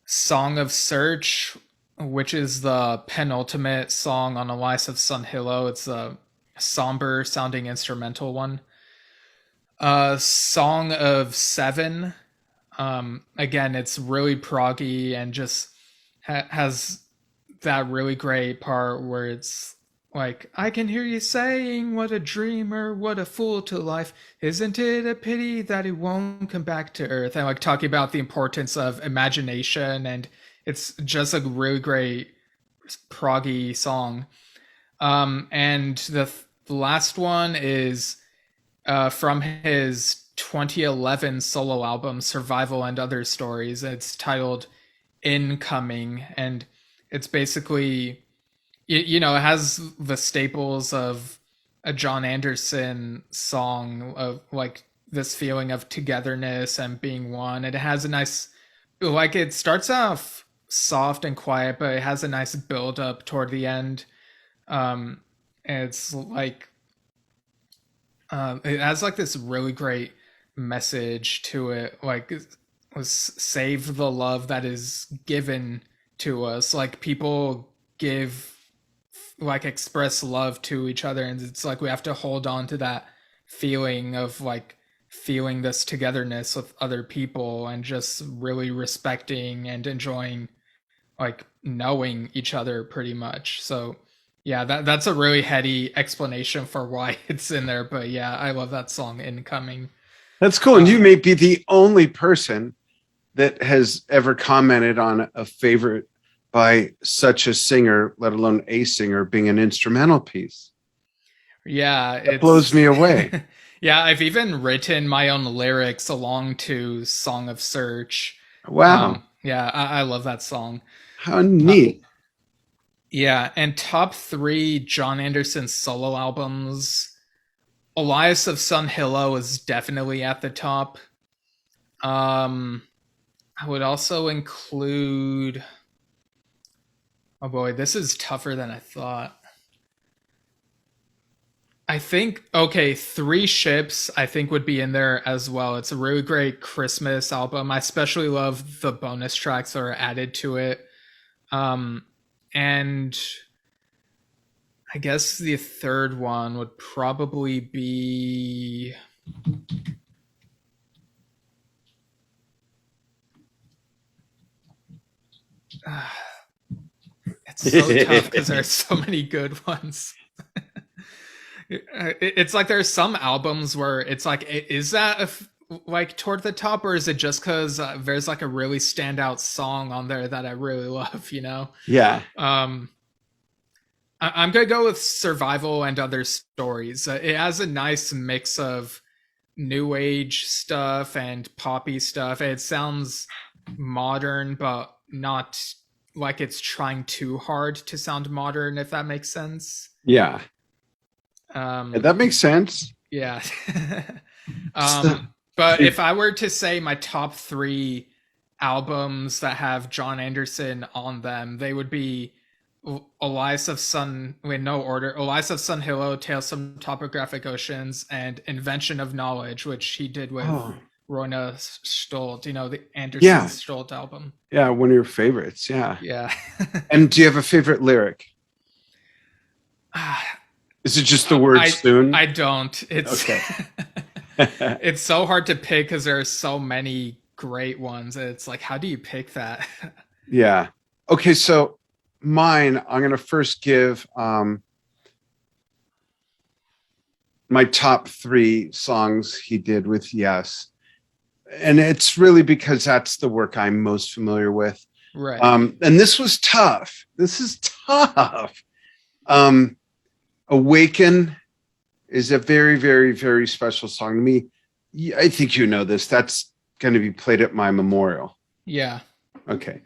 Song of Search, which is the penultimate song on Elias of Sun Hillow. It's a somber sounding instrumental one. Song of Seven. Again, it's really proggy and just has that really great part where it's like, I can hear you saying, what a dreamer, what a fool to life. Isn't it a pity that he won't come back to Earth? And like talking about the importance of imagination, and it's just a really great proggy song. And the last one is from his 2011 solo album, Survival and Other Stories. It's titled Incoming, and it's basically, it has the staples of a Jon Anderson song of like this feeling of togetherness and being one. And it has a nice, like, it starts off soft and quiet, but it has a nice build up toward the end. And it's like, it has like this really great message to it, like was save the love that is given to us. Like people give, like express love to each other, and it's like we have to hold on to that feeling of like feeling this togetherness with other people and just really respecting and enjoying like knowing each other pretty much. So yeah, that's a really heady explanation for why it's in there, but yeah, I love that song Incoming. That's cool. And you um may be the only person that has ever commented on a favorite by such a singer, let alone a singer, being an instrumental piece. yeah, That blows it's me away. yeah, I've even written my own lyrics along to Song of Search. Wow. Yeah, I love that song. How uh, neat. yeah, and top three Jon Anderson solo albums, Elias of Sun Hillow is definitely at the top. um I would also include, oh boy, this is tougher than I thought. I think, okay, Three Ships I think would be in there as well. It's a really great Christmas album. I especially love the bonus tracks that are added to it. Um and I guess the third one would probably be, It's so tough because there's so many good ones. It's like there's some albums where it's like, is that like toward the top, or is it just because there's like a really standout song on there that I really love? Yeah. I'm gonna go with Survival and Other Stories. It has a nice mix of new age stuff and poppy stuff. It sounds modern, but not like it's trying too hard to sound modern, if that makes sense. Yeah. That makes sense. Yeah. But if I were to say my top 3 albums that have Jon Anderson on them, they would be Elias of Sun, in no order, Elias of Sun Hilo, Tales from Topographic Oceans, and Invention of Knowledge, which he did with Roina Stolt, the Anderson Stolt album. Yeah, one of your favorites. Yeah. Yeah. And do you have a favorite lyric? Is it just the word soon? I don't. It's okay. It's so hard to pick because there are so many great ones. It's like, how do you pick that? Yeah. Okay, so mine, I'm going to first give my top 3 songs he did with Yes. And it's really because that's the work I'm most familiar with. Right. And this was tough. This is tough. Awaken is a very, very, very special song to me. I think you know this. That's going to be played at my memorial. Yeah. Okay.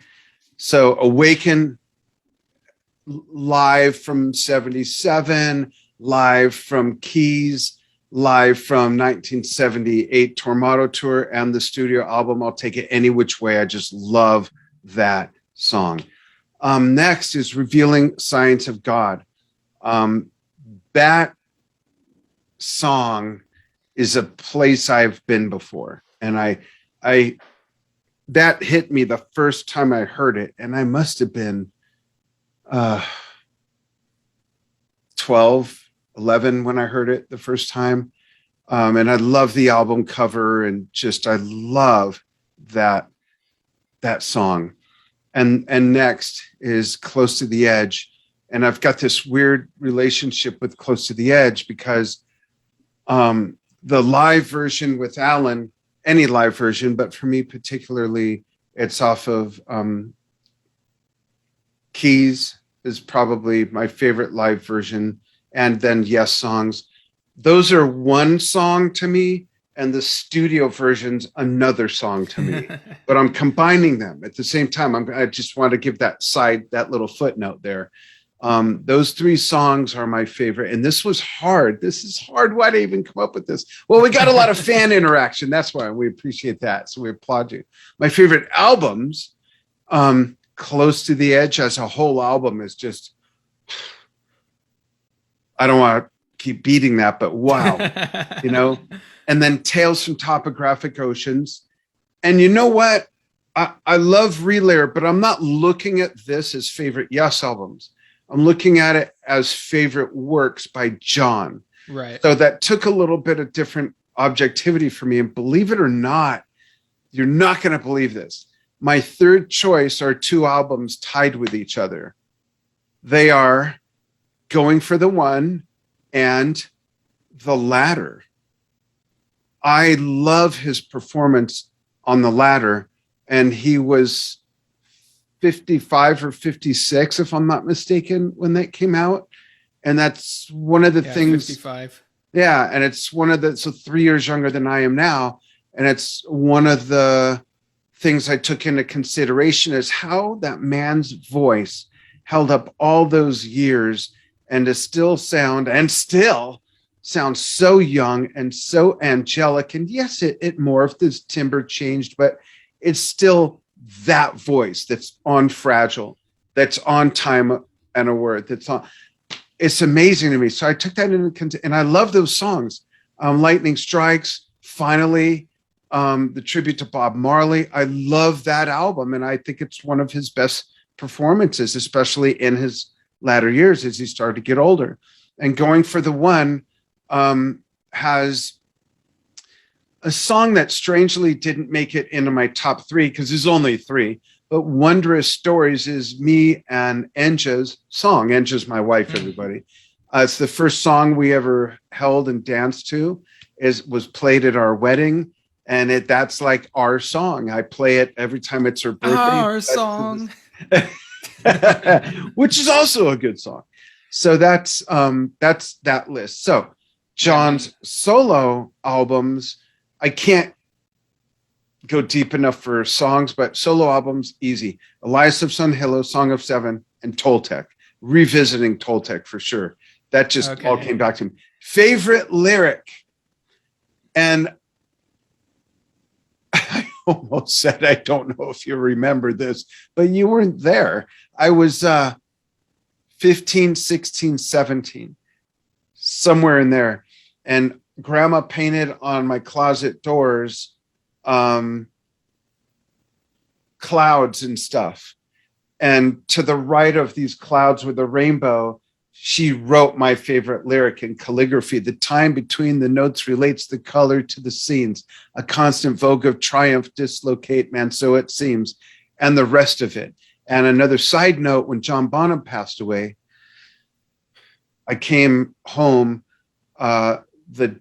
So Awaken, live from 77, live from Keys, live from 1978 Tormato Tour, and the studio album, I'll Take It Any Which Way. I just love that song. Next is Revealing Science of God. That song is a place I've been before. And I that hit me the first time I heard it. And I must have been 12, 11 when I heard it the first time. And I love the album cover and just, I love that song. And next is Close to the Edge. And I've got this weird relationship with Close to the Edge because the live version with Alan, any live version, but for me particularly, it's off of Keys is probably my favorite live version. And then Yes songs. Those are one song to me, and the studio version's another song to me. But I'm combining them at the same time. I just want to give that little footnote there. Those 3 songs are my favorite, and this was hard. This is hard. Why did I even come up with this? Well, we got a lot of fan interaction. That's why we appreciate that. So we applaud you. My favorite albums, Close to the Edge as a whole album is just, I don't want to keep beating that, but wow, and then Tales from Topographic Oceans. And you know what? I love Relayer, but I'm not looking at this as favorite Yes albums. I'm looking at it as favorite works by Jon. Right. So that took a little bit of different objectivity for me. And believe it or not, you're not going to believe this. My third choice are 2 albums tied with each other. They are Going for the One and The Ladder. I love his performance on The Ladder, and he was 55 or 56, if I'm not mistaken, when that came out. And that's one of the things. 55. Yeah. And it's so 3 years younger than I am now. And it's one of the things I took into consideration is how that man's voice held up all those years and to still sound so young and so angelic. And yes, it morphed as timbre changed, but it's still that voice that's on Fragile, that's on Time and a Word, that's on. It's amazing to me. So I took that into, and I love those songs. Lightning Strikes, Finally, the tribute to Bob Marley. I love that album, and I think it's one of his best performances, especially in his latter years as he started to get older. And Going for the One has a song that strangely didn't make it into my top 3 because there's only 3, but Wondrous Stories is me and Enja's song. Enja's my wife, everybody. It's the first song we ever held and danced to. Was played at our wedding, and that's like our song. I play it every time it's her birthday. Our song. Which is also a good song. So that's that list. So Jon's solo albums, I can't go deep enough for songs, but solo albums, easy. Elias of Sun Hilo, Song of Seven, and Toltec. Revisiting Toltec for sure. That just all came back to me. Favorite lyric. And I almost said, I don't know if you remember this, but you weren't there. I was 15, 16, 17, somewhere in there. And grandma painted on my closet doors clouds and stuff. And to the right of these clouds with a rainbow, she wrote my favorite lyric in calligraphy. The time between the notes relates the color to the scenes. A constant vogue of triumph dislocate, man, so it seems. And the rest of it. And another side note, when John Bonham passed away, I came home the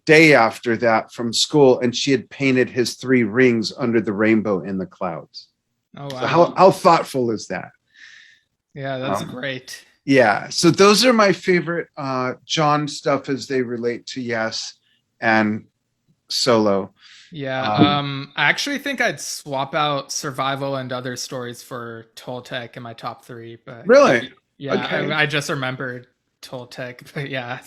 day after that from school, and she had painted his 3 rings under the rainbow in the clouds. Oh, wow. So how thoughtful is that? Yeah, that's great. Yeah. So those are my favorite Jon stuff as they relate to Yes and solo. Yeah. I actually think I'd swap out Survival and Other Stories for Toltec in my top 3. But really? Yeah. Okay. I just remembered Toltec, but yeah.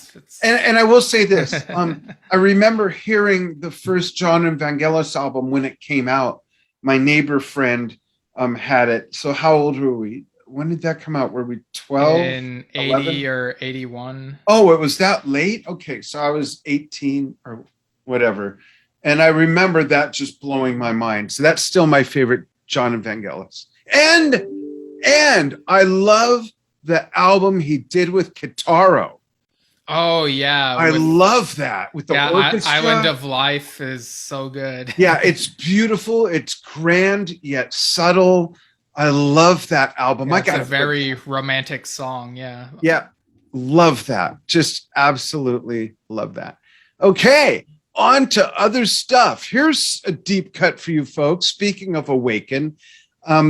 And I will say this. I remember hearing the first Jon and Vangelis album when it came out. My neighbor friend had it. So how old were we? When did that come out? Were we 12? In 80 11? Or 81. Oh, it was that late? Okay, so I was 18 or whatever. And I remember that just blowing my mind. So that's still my favorite Jon and Vangelis. And I love the album he did with Kitaro. Oh, yeah. I love that. With the orchestra. Island of Life is so good. Yeah, it's beautiful. It's grand, yet subtle. I love that album. Yeah, it's a very romantic song. Yeah. Yeah. Love that. Just absolutely love that. Okay. On to other stuff. Here's a deep cut for you folks. Speaking of Awaken,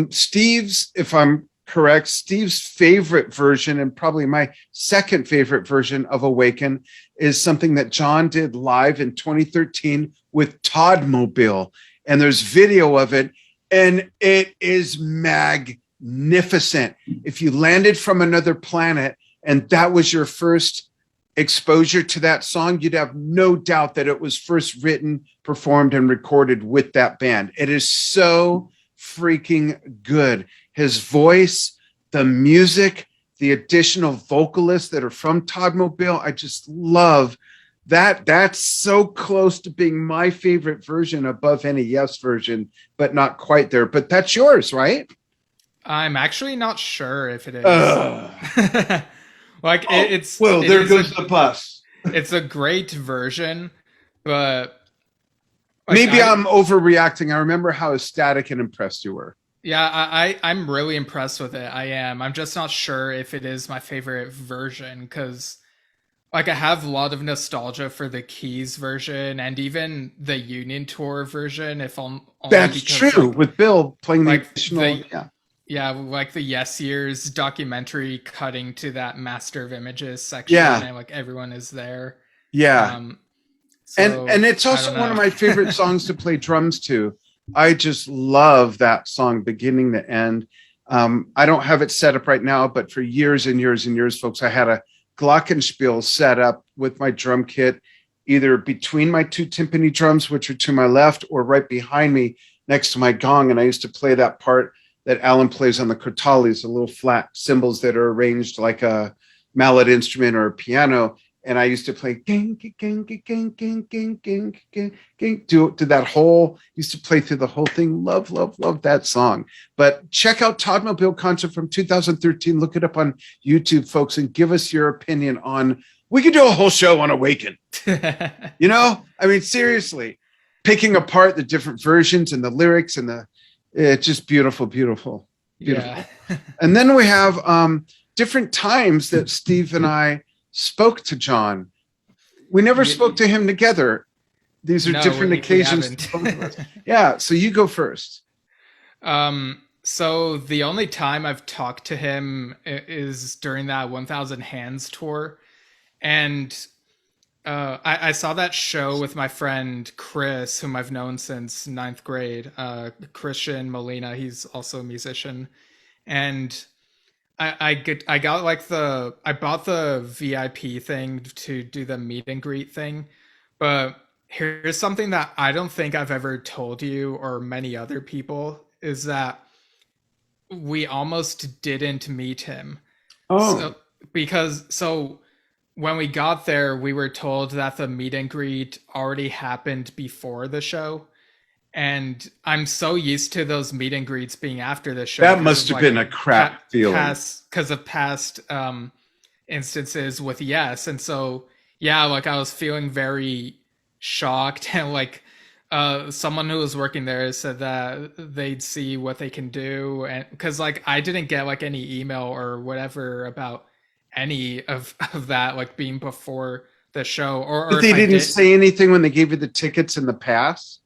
Steve's, if I'm correct, Steve's favorite version, and probably my second favorite version of Awaken, is something that Jon did live in 2013 with Toddmobile. And there's video of it. And it is magnificent. If you landed from another planet and that was your first exposure to that song, you'd have no doubt that it was first written, performed, and recorded with that band. It is so freaking good. His voice, the music, the additional vocalists that are from Toddmobile, I just love that. That's so close to being my favorite version above any Yes version, but not quite there. But that's yours, right? I'm actually not sure if it is. It's well, there goes the bus. It's a great version, but maybe I'm overreacting. I remember how ecstatic and impressed you were. Yeah, I'm really impressed with it. I am. I'm just not sure if it is my favorite version because I have a lot of nostalgia for the Keys version and even the Union Tour version. That's true, with Bill playing the additional. Yeah, like the Yes Years documentary cutting to that Master of Images section, and everyone is there. Yeah, and it's also one of my favorite songs to play drums to. I just love that song, beginning to end. I don't have it set up right now, but for years and years and years, folks, I had a glockenspiel set up with my drum kit, either between my 2 timpani drums, which are to my left, or right behind me next to my gong. And I used to play that part that Alan plays on the Kurtalis, the little flat cymbals that are arranged like a mallet instrument or a piano. And I used to play ging, ging, ging, ging, ging, ging, ging, ging, ging, do that whole, used to play through the whole thing. Love, love, love that song. But check out Toddmobile concert from 2013. Look it up on YouTube, folks, and give us your opinion on, we could do a whole show on Awaken. You know, I mean, seriously, picking apart the different versions and the lyrics and it's just beautiful, beautiful. Beautiful. Yeah. And then we have different times that Steve and I spoke to Jon. We never spoke to him together. These are No, different we occasions haven't. for both of us. Yeah, so you go first. So the only time I've talked to him is during that 1000 Hands tour. And I saw that show with my friend Chris, whom I've known since ninth grade. Christian Molina, he's also a musician. And I got like I bought the VIP thing to do the meet and greet thing, but here's something that I don't think I've ever told you or many other people is that we almost didn't meet him. Oh, So so when we got there, we were told that the meet and greet already happened before the show. And I'm so used to those meet and greets being after the show. that must have been a crap feeling. Because of past instances with Yes. And so, yeah, like I was feeling very shocked. And like someone who was working there said that they'd see what they can do. And because like I didn't get like any email or whatever about any of that, like being before the show. Or But they didn't say anything when they gave you the tickets in the past?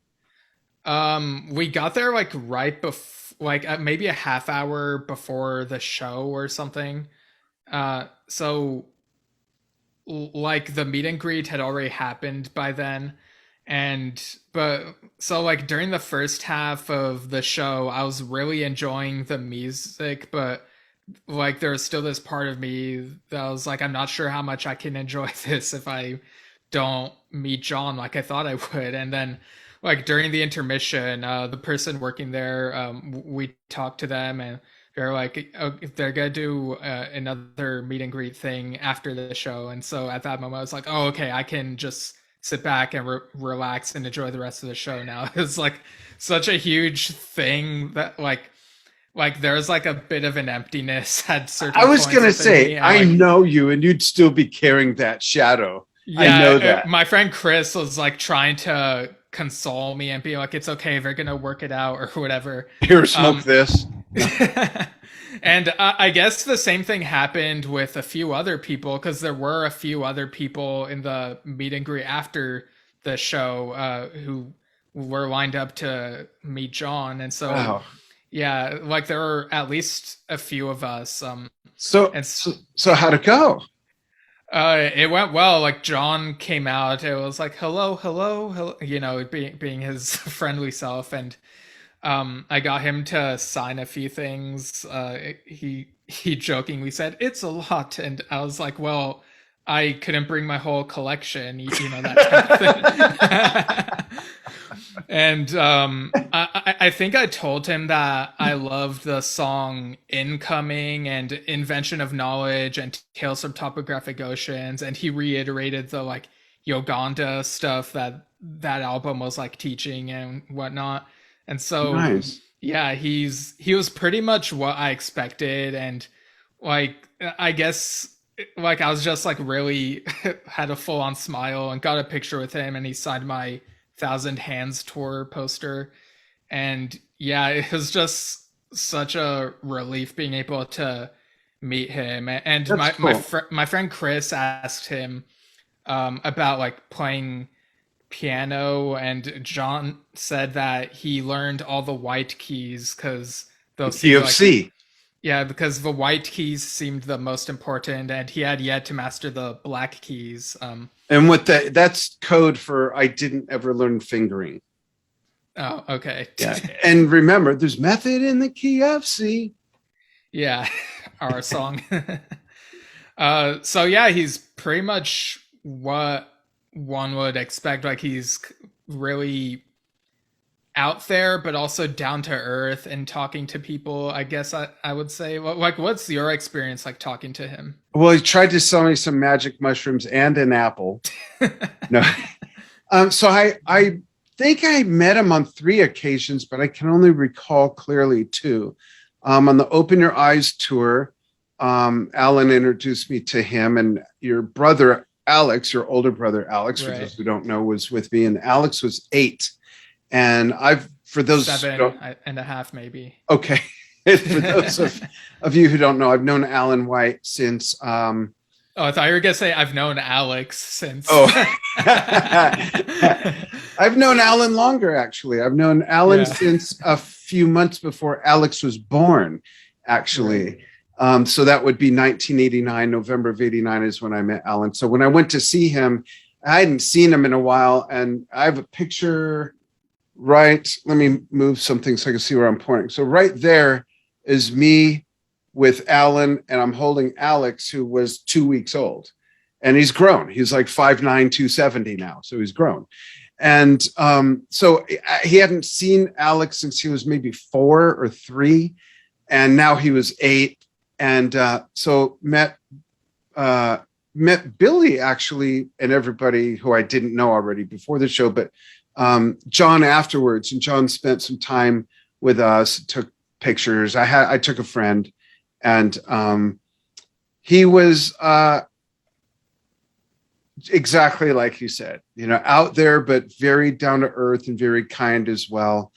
We got there like right before, like maybe a half hour before the show or something. So like the meet and greet had already happened by then. But so like during the first half of the show, I was really enjoying the music, but like there was still this part of me that was like, I'm not sure how much I can enjoy this if I don't meet Jon like I thought I would. And then like during the intermission, the person working there, we talked to them and they're like, oh, they're gonna do another meet and greet thing after the show. And so at that moment, I was like, oh, okay, I can just sit back and relax and enjoy the rest of the show now. It's like such a huge thing that like there's like a bit of an emptiness at certain I was points gonna within say, me, and, I like, know you, and you'd still be carrying that shadow. I know that. my friend Chris was like trying to console me and be like, it's okay, they're gonna work it out or whatever. Here, smoke this. And I guess the same thing happened with a few other people, because there were a few other people in the meet and greet after the show who were lined up to meet Jon. And so, Wow. yeah, like there were at least a few of us. So how'd it go? It went well. Like Jon came out. It was like, hello, hello, hello, you know, being his friendly self. And I got him to sign a few things. He jokingly said, "It's a lot," and I was like, "Well, I couldn't bring my whole collection, you know, that type of thing." And I think I told him that I loved the song "Incoming" and "Invention of Knowledge" and "Tales from Topographic Oceans," and he reiterated the like Uganda stuff that album was like teaching and whatnot. And so, Nice. yeah, he was pretty much what I expected. And like, I guess like I was just like really had a full on smile and got a picture with him, and he signed my 1000 Hands tour poster. And yeah, it was just such a relief being able to meet him. And That's cool. my friend Chris asked him about like playing piano, and Jon said that he learned all the white keys because those Key of C. yeah, because the white keys seemed the most important, and he had yet to master the black keys. And what that's code for I didn't ever learn fingering. Oh, okay. Yeah. And remember, there's method in the key of C. Yeah, our song. So yeah, he's pretty much what one would expect. Like he's really out there, but also down to earth and talking to people. I guess I would say, like, what's your experience like talking to him? Well, he tried to sell me some magic mushrooms and an apple. No. So I think I met him on 3 occasions, but I can only recall clearly 2. On the Open Your Eyes tour, Alan introduced me to him, and your brother Alex, your older brother Alex, for those who don't know, was with me, and Alex was 8. And for those 7.5 maybe. Okay. For those of you who don't know, I've known Alan White since. Oh, I thought you were gonna say I've known Alex since. Oh, I've known Alan longer. Actually, I've known Alan since a few months before Alex was born. Actually, right. So that would be 1989. November of '89 is when I met Alan. So when I went to see him, I hadn't seen him in a while, and I have a picture. Right, let me move something so I can see where I'm pointing. So right there is me with Alan, and I'm holding Alex, who was 2 weeks old, and he's grown. He's like 5'9", 270 now, so he's grown. And so he hadn't seen Alex since he was maybe 4 or 3, and now he was 8. And so met Billy, actually, and everybody who I didn't know already before the show, but Jon afterwards. And Jon spent some time with us, took pictures. I took a friend, and he was exactly like you said, out there, but very down to earth and very kind as well.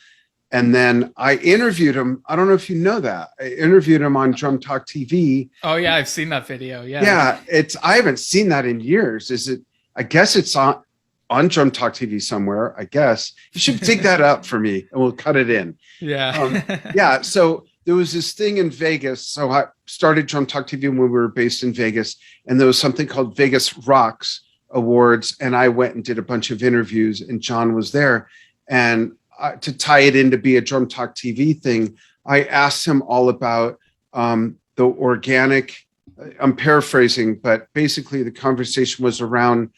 And then I interviewed him. I don't know if you know that. I interviewed him on Drum Talk TV. Oh yeah, I've seen that video. Yeah. Yeah, I haven't seen that in years. I guess it's on Drum Talk TV somewhere, I guess. You should dig that up for me, and we'll cut it in. Yeah. Yeah, so there was this thing in Vegas. So I started Drum Talk TV when we were based in Vegas, and there was something called Vegas Rocks Awards, and I went and did a bunch of interviews, and Jon was there. And to tie it in to be a Drum Talk TV thing, I asked him all about the organic, I'm paraphrasing, but basically the conversation was around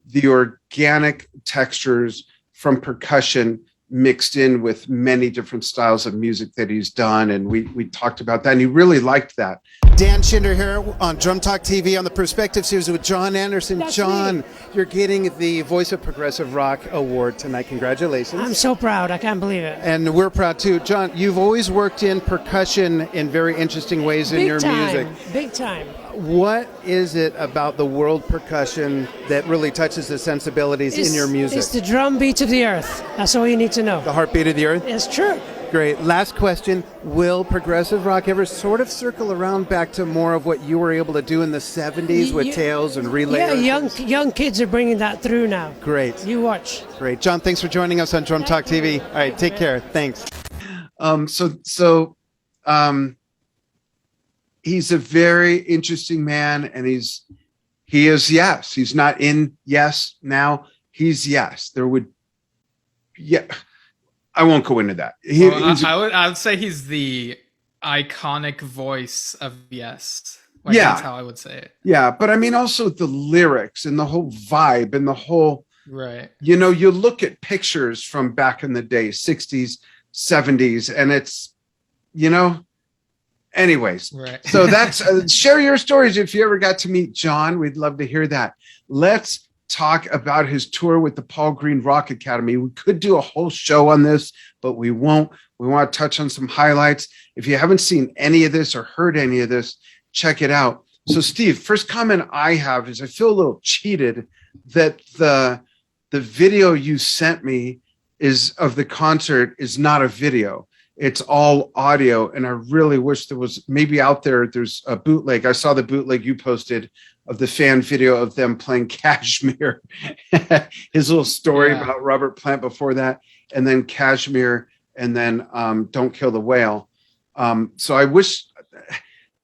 the organic textures from percussion mixed in with many different styles of music that he's done. And we talked about that, and he really liked that. Dan Schinder here on Drum Talk TV on the Perspective Series with Jon Anderson. That's Jon, me. You're getting the Voice of Progressive Rock Award tonight. Congratulations. I'm so proud. I can't believe it. And we're proud too. Jon, you've always worked in percussion in very interesting ways in your music. Big time. What is it about the world percussion that really touches the sensibilities in your music? It's the drum beat of the earth. That's all you need to know. The heartbeat of the earth? It's true. Great. Last question. Will progressive rock ever sort of circle around back to more of what you were able to do in the 70s with Tails and Relay? Yeah, young kids are bringing that through now. Great. You watch. Great. Jon, thanks for joining us on Drum Talk TV. All right, take care. Thanks. He's a very interesting man, and he is Yes. He's not in Yes now. He's Yes. I won't go into that. I would say he's the iconic voice of Yes. That's how I would say it. Yeah, but I mean also the lyrics and the whole vibe and the whole, right. You look at pictures from back in the day, 60s, 70s, and it's, anyways. Right. So that's, share your stories if you ever got to meet Jon. We'd love to hear that. Let's talk about his tour with the Paul Green Rock Academy. We could do a whole show on this, but we won't. We want to touch on some highlights. If you haven't seen any of this or heard any of this, check it out. So Steve, first comment I have is I feel a little cheated that the video you sent me of the concert is not a video. It's all audio. And I really wish there was maybe out there's a bootleg. I saw the bootleg you posted of the fan video of them playing Kashmir, his little story about Robert Plant before that, and then Kashmir, and then Don't Kill the Whale. So I wish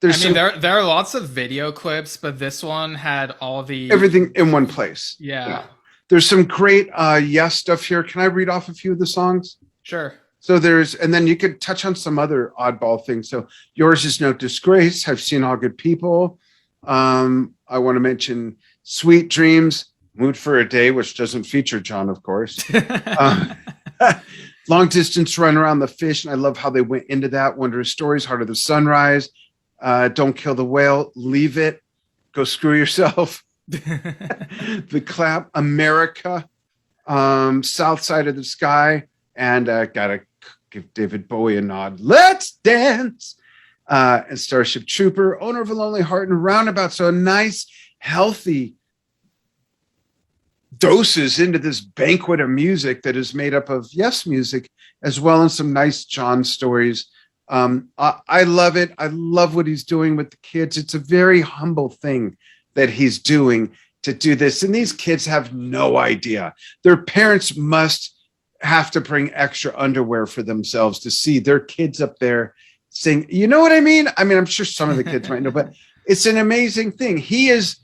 there are lots of video clips, but this one had everything in one place. Yeah. There's some great Yes stuff here. Can I read off a few of the songs? Sure. So and then you could touch on some other oddball things. So Yours Is No Disgrace. I've Seen All Good People. I want to mention Sweet Dreams, Mood for a Day, which doesn't feature Jon, of course. Long Distance Run Around the Fish. And I love how they went into that. Wondrous Stories, Heart of the Sunrise, Don't Kill the Whale, Leave It, Go Screw Yourself. The Clap, America, South Side of the Sky, and gotta give David Bowie a nod. Let's Dance. And Starship Trooper, Owner of a Lonely Heart, and Roundabout. So a nice, healthy doses into this banquet of music that is made up of Yes music, as well as some nice Jon stories I love it. I love what he's doing with the kids. It's a very humble thing that he's doing to do this. And these kids have no idea. Their parents must have to bring extra underwear for themselves to see their kids up there sing. You know what I mean? I mean, I'm sure some of the kids might know, but it's an amazing thing. He is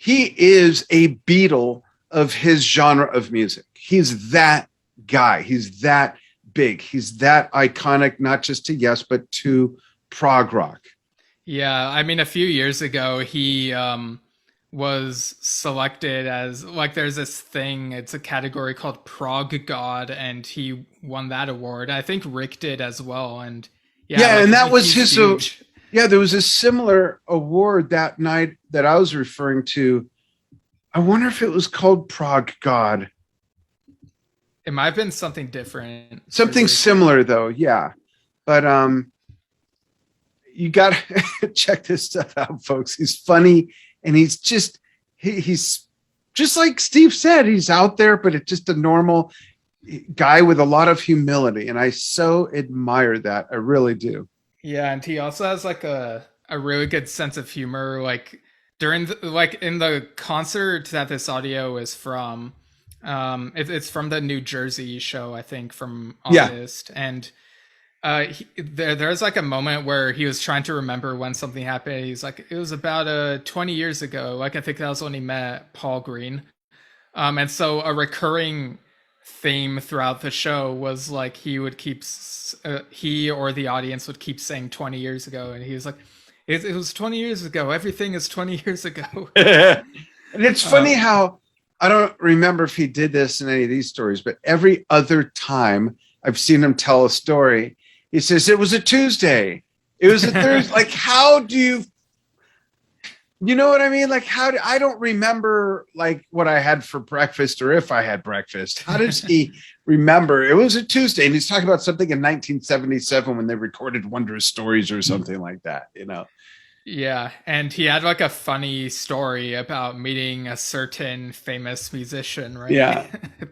a Beatle of his genre of music. He's that guy. He's that big. He's that iconic, not just to Yes, but to prog rock. Yeah, I mean, a few years ago, he was selected as, like, there's this thing, it's a category called Prog God, and he won that award. I think Rick did as well. And yeah, like, and that was his. huge. Yeah, there was a similar award that night that I was referring to. I wonder if it was called Prog God. It might have been something different. Something similar, though. Yeah, but you got to check this stuff out, folks. He's funny, and he's just like Steve said. He's out there, but it's just a normal guy with a lot of humility, and I so admire that. I really do. Yeah, and he also has like a really good sense of humor. Like during in the concert that this audio is from, it's from the New Jersey show, I think, from August. Yeah. And there's like a moment where he was trying to remember when something happened. He's like, it was about 20 years ago. Like, I think that was when he met Paul Green. And so a recurring theme throughout the show was like he would keep he or the audience would keep saying 20 years ago, and he was like, it was 20 years ago, everything is 20 years ago. And it's funny how, I don't remember if he did this in any of these stories, but every other time I've seen him tell a story, he says it was a Tuesday, it was a Thursday. Like, how do you know what I mean? Like, I don't remember like what I had for breakfast or if I had breakfast. How does he remember? It was a Tuesday, and he's talking about something in 1977 when they recorded Wondrous Stories or something like that, you know? Yeah, and he had like a funny story about meeting a certain famous musician, right? Yeah.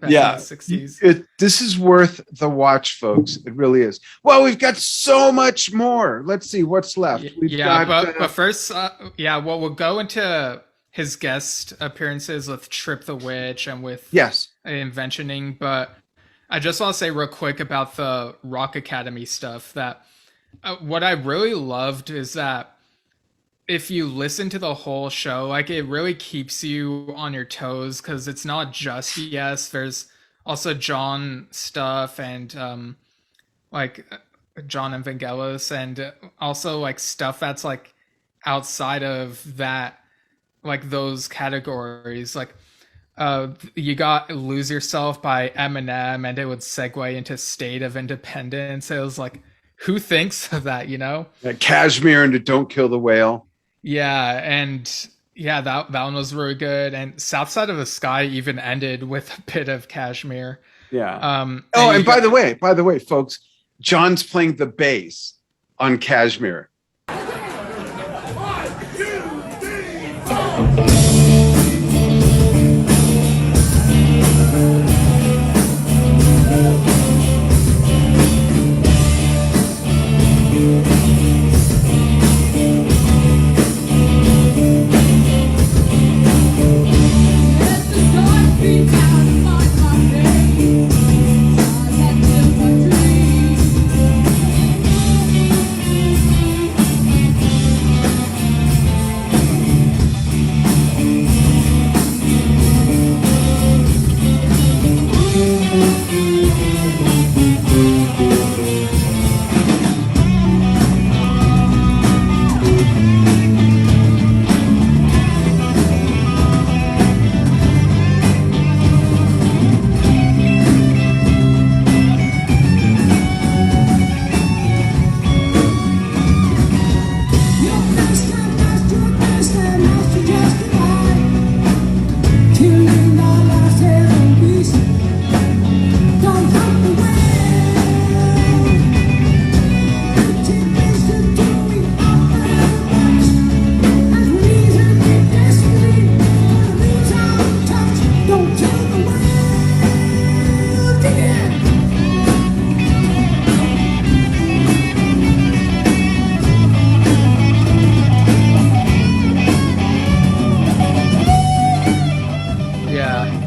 Back in the 60s. This is worth the watch, folks. It really is. Well, we've got so much more. Let's see what's left. But first, we'll go into his guest appearances with Trip the Witch and with Inventioning. But I just want to say real quick about the Rock Academy stuff that what I really loved is that if you listen to the whole show, like, it really keeps you on your toes, because it's not just Yes. There's also John stuff and like John and Vangelis, and also like stuff that's like outside of that, like those categories. Like you got Lose Yourself by Eminem, and it would segue into State of Independence. It was like, who thinks of that, you know? Kashmir into Don't Kill the Whale. Yeah, and yeah, that one was really good. And South Side of the Sky even ended with a bit of Kashmir. Yeah. And by the way, folks, John's playing the bass on Kashmir.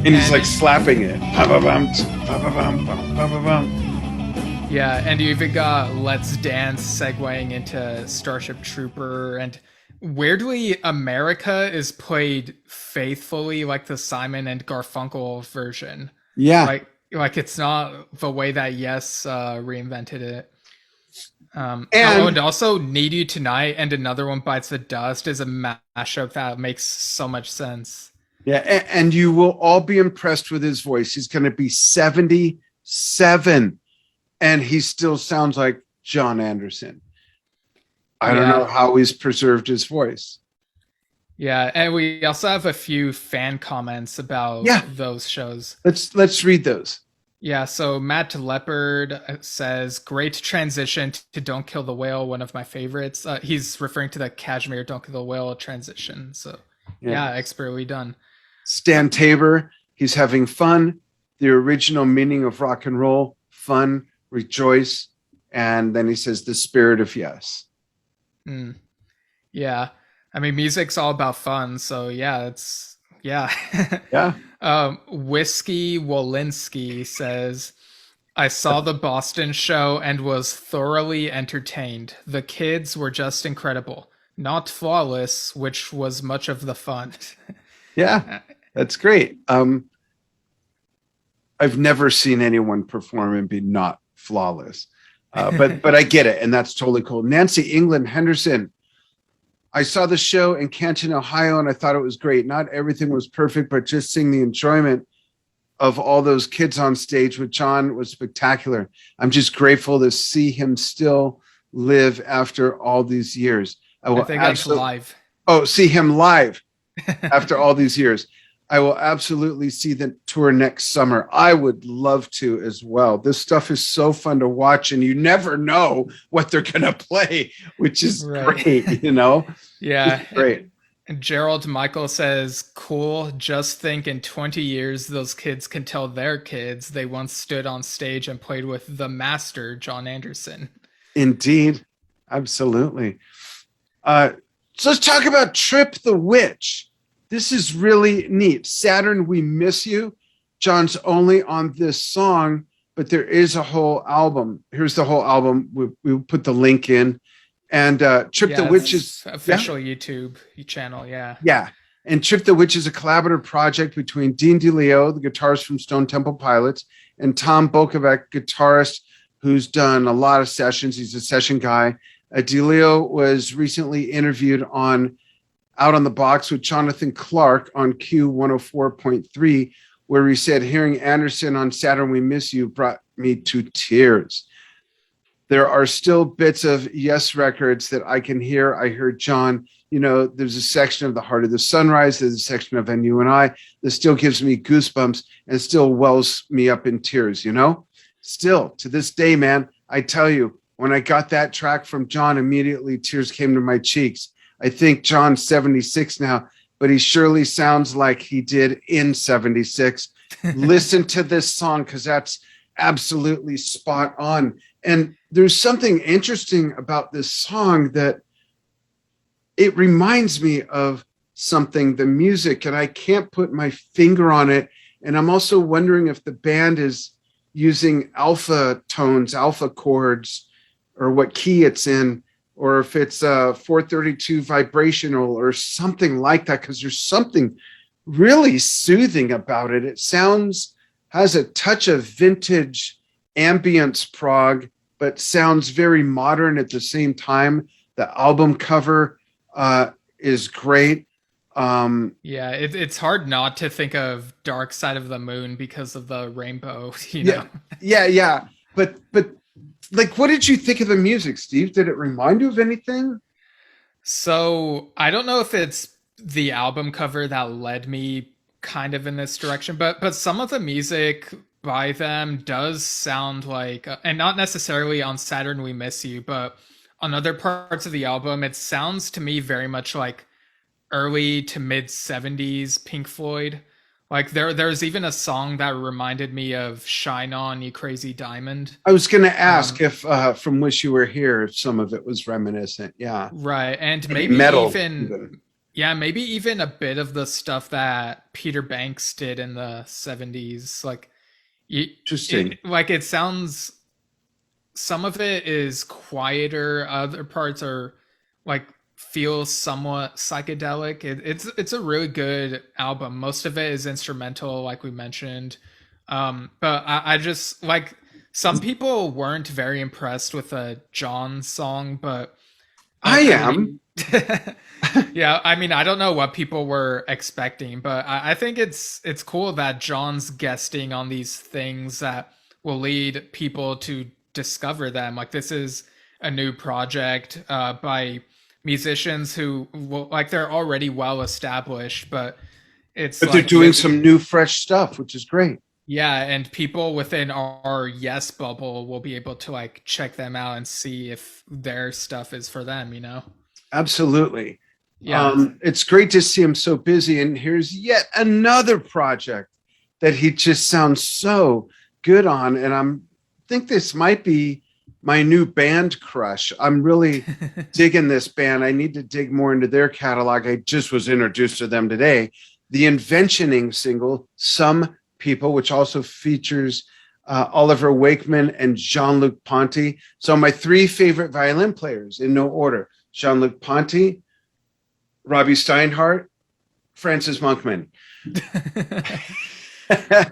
And he's like slapping it. Ba-ba-bum, ba-ba-bum, ba-ba-bum. Yeah, and you even got Let's Dance segueing into Starship Trooper, and weirdly, America is played faithfully like the Simon and Garfunkel version. Yeah. Like it's not the way that Yes reinvented it. And also Need You Tonight and Another One Bites the Dust is a mashup that makes so much sense. yeah, and you will all be impressed with his voice. He's going to be 77 and he still sounds like Jon Anderson. I don't know how he's preserved his voice. Yeah, and we also have a few fan comments about those shows. Let's read those. Yeah, so Matt Leopard says, great transition to Don't Kill the Whale, one of my favorites. He's referring to the Kashmir Don't Kill the Whale transition. So, yeah, expertly done. Stan Tabor, he's having fun. The original meaning of rock and roll, fun, rejoice. And then he says, the spirit of yes. Yeah. I mean, music's all about fun. So, yeah. Yeah. Whiskey Wolinski says, I saw the Boston show and was thoroughly entertained. The kids were just incredible. Not flawless, which was much of the fun. Yeah, that's great. I've never seen anyone perform and be not flawless. But I get it, and that's totally cool. Nancy England Henderson. I saw the show in Canton, Ohio, and I thought it was great. Not everything was perfect, but just seeing the enjoyment of all those kids on stage with Jon was spectacular. I'm just grateful to see him still live after all these years. I think that's live. Oh, see him live after all these years. I will absolutely see the tour next summer. I would love to as well. This stuff is so fun to watch, and you never know what they're going to play, which is great, you know? Yeah. It's great. And Gerald Michael says, cool. Just think in 20 years, those kids can tell their kids they once stood on stage and played with the master, Jon Anderson. Indeed. Absolutely. So let's talk about Trip the Witch. This is really neat. Saturn, We Miss You. Jon's only on this song, but there is a whole album. Here's the whole album. We'll put the link in. And Trip the Witch is official YouTube channel. Yeah. Yeah. And Trip the Witch is a collaborative project between Dean DeLeo, the guitarist from Stone Temple Pilots, and Tom Bokovac, guitarist who's done a lot of sessions. He's a session guy. DeLeo was recently interviewed on Out on the Box with Jonathan Clark on Q104.3, where he said, hearing Anderson on Saturn We Miss You brought me to tears. There are still bits of Yes records that I can hear. I heard Jon, there's a section of The Heart of the Sunrise, there's a section of And You and I that still gives me goosebumps and still wells me up in tears, Still, to this day, man, I tell you, when I got that track from Jon, immediately tears came to my cheeks. I think Jon's 76 now, but he surely sounds like he did in 76. Listen to this song because that's absolutely spot on. And there's something interesting about this song that it reminds me of something, the music, and I can't put my finger on it. And I'm also wondering if the band is using alpha tones, alpha chords, or what key it's in, or if it's 432 vibrational or something like that, because there's something really soothing about it. It has a touch of vintage ambience prog, but sounds very modern at the same time. The album cover is great. It's hard not to think of Dark Side of the Moon because of the rainbow, Yeah. But like, what did you think of the music, Steve? Did it remind you of anything? So I don't know if it's the album cover that led me kind of in this direction, but some of the music by them does sound like, and not necessarily on Saturn We Miss You, but on other parts of the album, it sounds to me very much like early to mid 70s Pink Floyd. Like there's even a song that reminded me of Shine On You Crazy Diamond. I was going to ask if from Wish You Were Here, if some of it was reminiscent. Yeah. Right. And maybe metal, even Yeah, maybe even a bit of the stuff that Peter Banks did in the 70s. Like, Interesting. it sounds, some of it is quieter, other parts are like feel somewhat psychedelic. It's a really good album. Most of it is instrumental, like we mentioned. But I just like, some people weren't very impressed with a John song, but I I am. mean, yeah, I mean, I don't know what people were expecting, but I think it's cool that John's guesting on these things that will lead people to discover them. Like, this is a new project by musicians who like, they're already well established, but it's But they're like doing really, some new, fresh stuff, which is great. yeah, and people within our Yes bubble will be able to like check them out and see if their stuff is for them, you know? Absolutely. Yeah. It's great to see him so busy. And here's yet another project that he just sounds so good on. And think this might be my new band crush. I'm really digging this band. I need to dig more into their catalog. I just was introduced to them today. The Inventioning single, Some People, which also features Oliver Wakeman and Jean-Luc Ponty. So my three favorite violin players in no order: Jean-Luc Ponty, Robbie Steinhardt, Francis Monkman.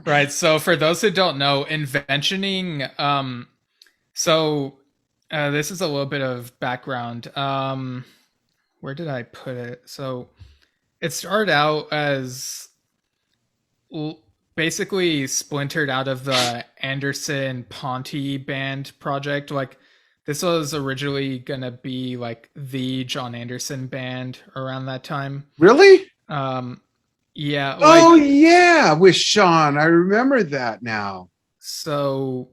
Right. So for those who don't know, Inventioning, so this is a little bit of background. Where did I put it? So it started out as basically splintered out of the Anderson Ponty band project. Like, this was originally gonna be like the Jon Anderson band around that time. Really? Yeah, Oh, like, yeah, with Sean. I remember that now. so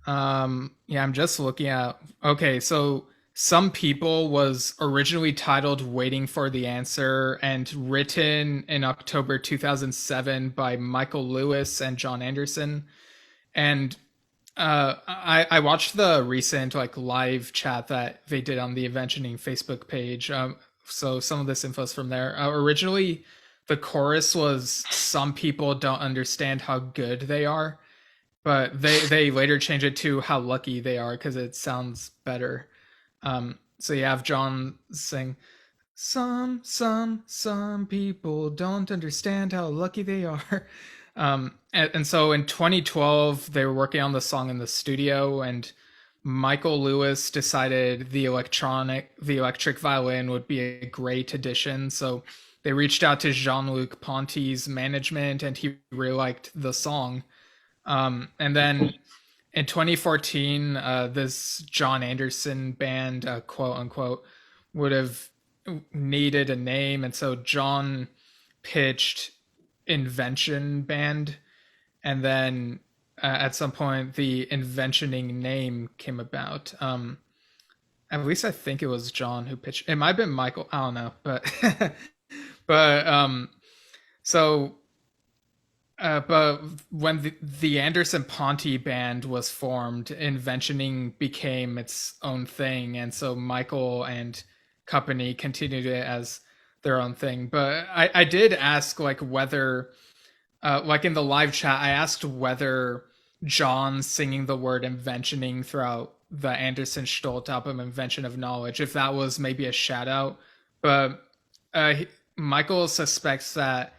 yeah, I'm just looking at, okay, so Some People was originally titled Waiting for the Answer and written in October 2007 by Michael Lewis and Jon Anderson. And I watched the recent like live chat that they did on the Inventioning Facebook page. So some of this info is from there. Originally, the chorus was "Some people don't understand how good they are," but they later changed it to "How lucky they are" because it sounds better. So you have John sing, some people don't understand how lucky they are." And so in 2012, they were working on the song in the studio, and Michael Lewis decided the electric violin would be a great addition. So they reached out to Jean-Luc Ponty's management, and he really liked the song. And then in 2014, this Jon Anderson band, quote unquote, would have needed a name, and so John pitched Invention Band, and then at some point the Inventioning name came about. At least I think it was John who pitched. It might have been Michael. I don't know, but but so but when the Anderson Ponty band was formed, Inventioning became its own thing, and so Michael and company continued it as their own thing. But I did ask like whether, like in the live chat, I asked whether John singing the word inventioning throughout the Anderson Stolt album Invention of Knowledge, if that was maybe a shout out. But Michael suspects that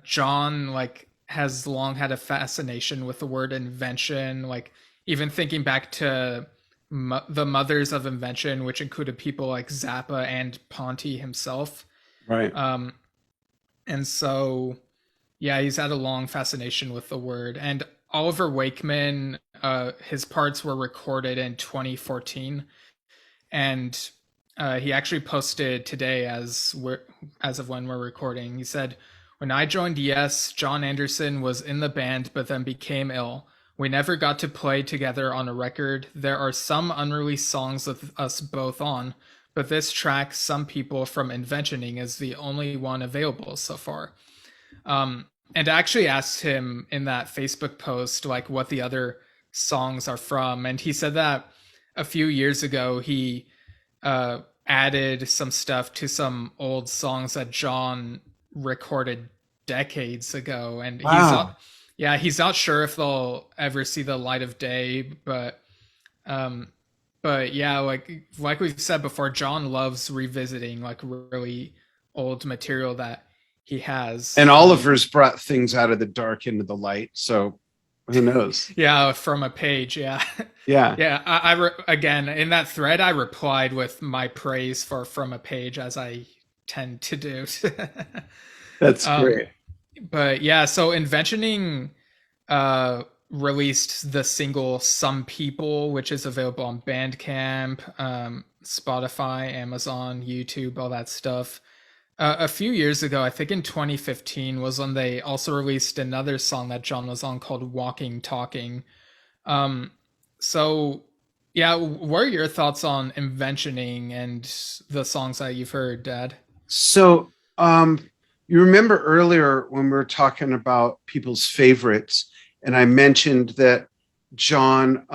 John like has long had a fascination with the word invention, like even thinking back to the mothers of invention, which included people like Zappa and Ponty himself. Right. And so, yeah, he's had a long fascination with the word. And Oliver Wakeman, his parts were recorded in 2014, and he actually posted today as of when we're recording. He said, "When I joined Yes, Jon Anderson was in the band, but then became ill. We never got to play together on a record. There are some unreleased songs with us both on, but this track, Some People from Inventioning, is the only one available so far." And I actually asked him in that Facebook post, like, what the other songs are from. And he said that a few years ago, he added some stuff to some old songs that John recorded decades ago, and Wow. he's not sure if they'll ever see the light of day, um but yeah, like we've said before, John loves revisiting like really old material that he has. And Oliver's brought things out of the dark into the light. So who knows? Yeah, from a page. Yeah. Yeah. Yeah. Again, in that thread, I replied with my praise for From a Page, as I tend to do. That's um, great. but yeah, so Inventioning released the single Some People, which is available on Bandcamp, Spotify, Amazon, YouTube, all that stuff. A few years ago, I think in 2015, was when they also released another song that John was on called Walking Talking. Um, so, yeah, what are your thoughts on Inventioning and the songs that you've heard, Dad? So, you remember earlier when we were talking about people's favorites, and I mentioned that John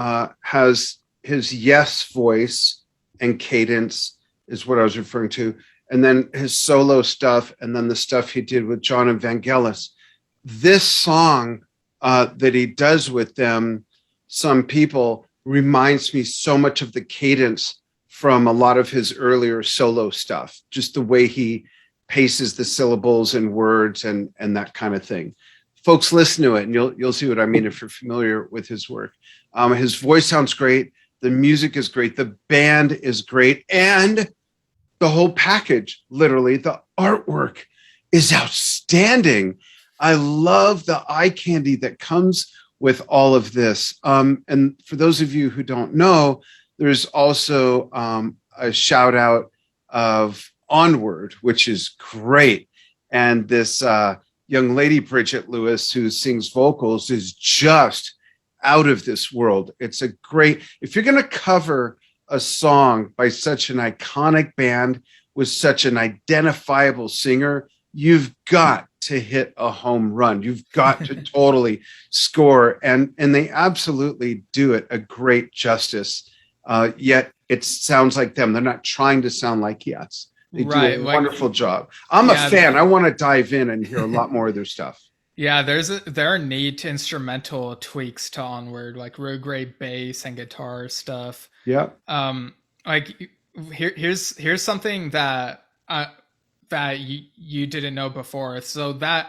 has his yes voice and cadence is what I was referring to, and then his solo stuff, and then the stuff he did with John and Vangelis. This song that he does with them, Some People, reminds me so much of the cadence from a lot of his earlier solo stuff, just the way he paces the syllables and words and that kind of thing. Folks, listen to it and you'll see what I mean if you're familiar with his work. His voice sounds great. The music is great. The band is great. And the whole package, literally, the artwork is outstanding. I love the eye candy that comes with all of this. And for those of you who don't know, there's also a shout out of Onward, which is great. And this young lady, Bridget Lewis, who sings vocals, is just out of this world. It's a great, if you're going to cover a song by such an iconic band with such an identifiable singer, you've got to hit a home run. You've got to totally score. And they absolutely do it a great justice. Yet it sounds like them. They're not trying to sound like Yes. They do a wonderful job. I'm a fan. I want to dive in and hear a lot more of their stuff. Yeah, there are neat instrumental tweaks to Onward, like real great bass and guitar stuff. Yeah. Like here's something that you didn't know before. So that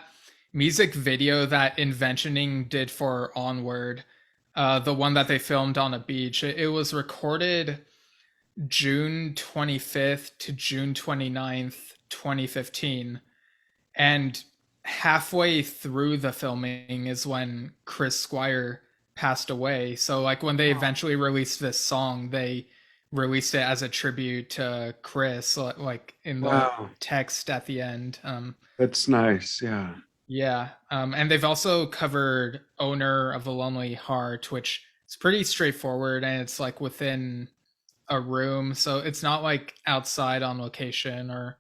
music video that Inventioning did for Onward, the one that they filmed on a beach, it was recorded June 25th to June 29th, 2015. And halfway through the filming is when Chris Squire passed away. So like when they eventually released this song, they released it as a tribute to Chris, like in the text at the end. That's nice. Yeah. Yeah. And they've also covered Owner of the Lonely Heart, which is pretty straightforward, and it's like within a room, so it's not like outside on location or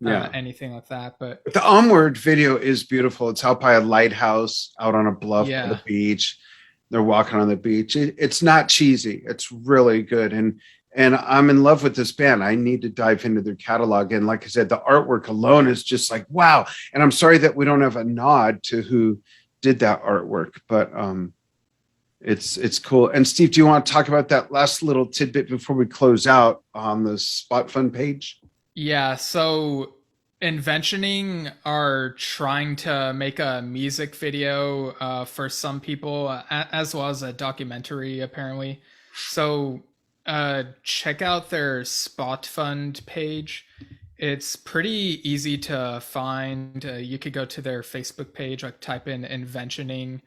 anything like that. But the Onward video is beautiful. It's out by a lighthouse out on a bluff by the beach. They're walking on the beach. It's not cheesy. It's really good. And I'm in love with this band. I need to dive into their catalog. And like I said, the artwork alone is just like, wow. And I'm sorry that we don't have a nod to who did that artwork, but it's cool. And Steve, do you want to talk about that last little tidbit before we close out on the Spot Fun page? Yeah, so Inventioning are trying to make a music video for Some People, as well as a documentary, apparently. So check out their Spot Fund page. It's pretty easy to find. You could go to their Facebook page, like type in Inventioning,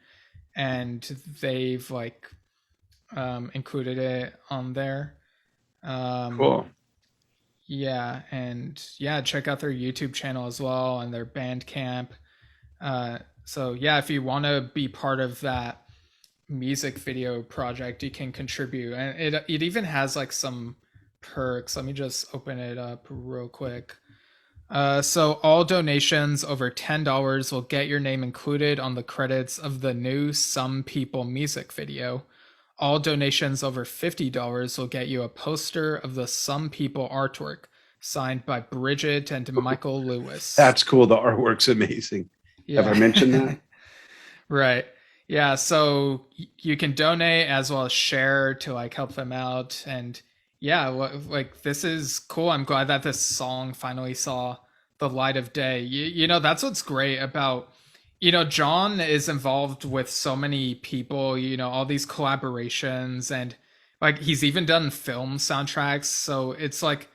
and they've like included it on there. Cool. Yeah, and check out their YouTube channel as well and their Bandcamp. So yeah, if you want to be part of that music video project, you can contribute, and it even has like some perks. Let me just open it up real quick. So all donations over $10 will get your name included on the credits of the new Some People music video. all donations over $50 will get you a poster of the Some People artwork signed by Bridget and Michael Lewis. That's cool. The artwork's amazing. Yeah. Have I mentioned that? Right. Yeah, so you can donate as well as share to like help them out. And yeah, like this is cool. I'm glad that this song finally saw the light of day. You know, that's what's great about, you know, Jon is involved with so many people, you know, all these collaborations, and like he's even done film soundtracks. So it's like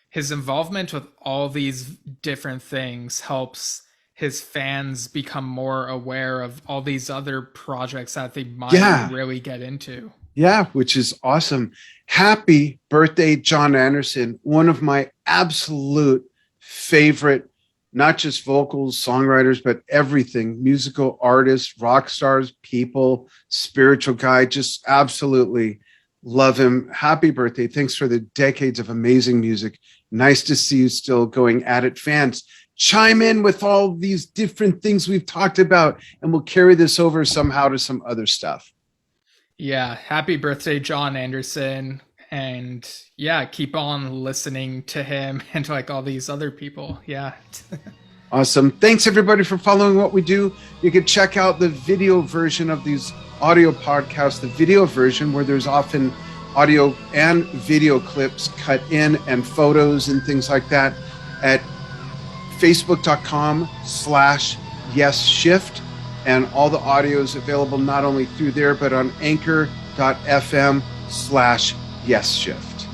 his involvement with all these different things helps his fans become more aware of all these other projects that they might really get into. Yeah, which is awesome. Happy birthday, Jon Anderson. One of my absolute favorite, not just vocals, songwriters, but everything, musical artists, rock stars, people, spiritual guy, just absolutely love him. Happy birthday. Thanks for the decades of amazing music. Nice to see you still going at it. Fans, chime in with all these different things we've talked about, and we'll carry this over somehow to some other stuff. Yeah, happy birthday, Jon Anderson. And yeah, keep on listening to him and like all these other people. Yeah. Awesome. Thanks everybody for following what we do. You can check out the video version of these audio podcasts, the video version where there's often audio and video clips cut in and photos and things like that at facebook.com/Yesshift. And all the audio is available not only through there, but on anchor.fm/Yesshift.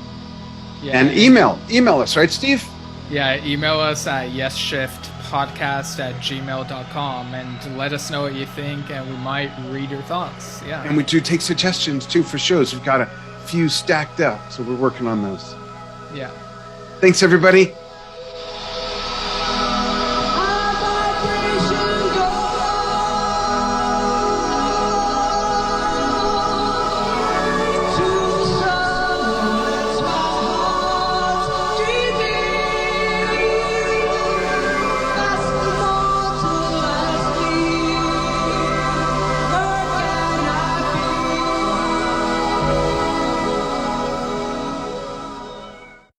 Yeah. And email us, right, Steve? Yeah, email us at yesshiftpodcast@gmail.com and let us know what you think, and we might read your thoughts. Yeah. And we do take suggestions too for shows. We've got a few stacked up, so we're working on those. Yeah. Thanks, everybody.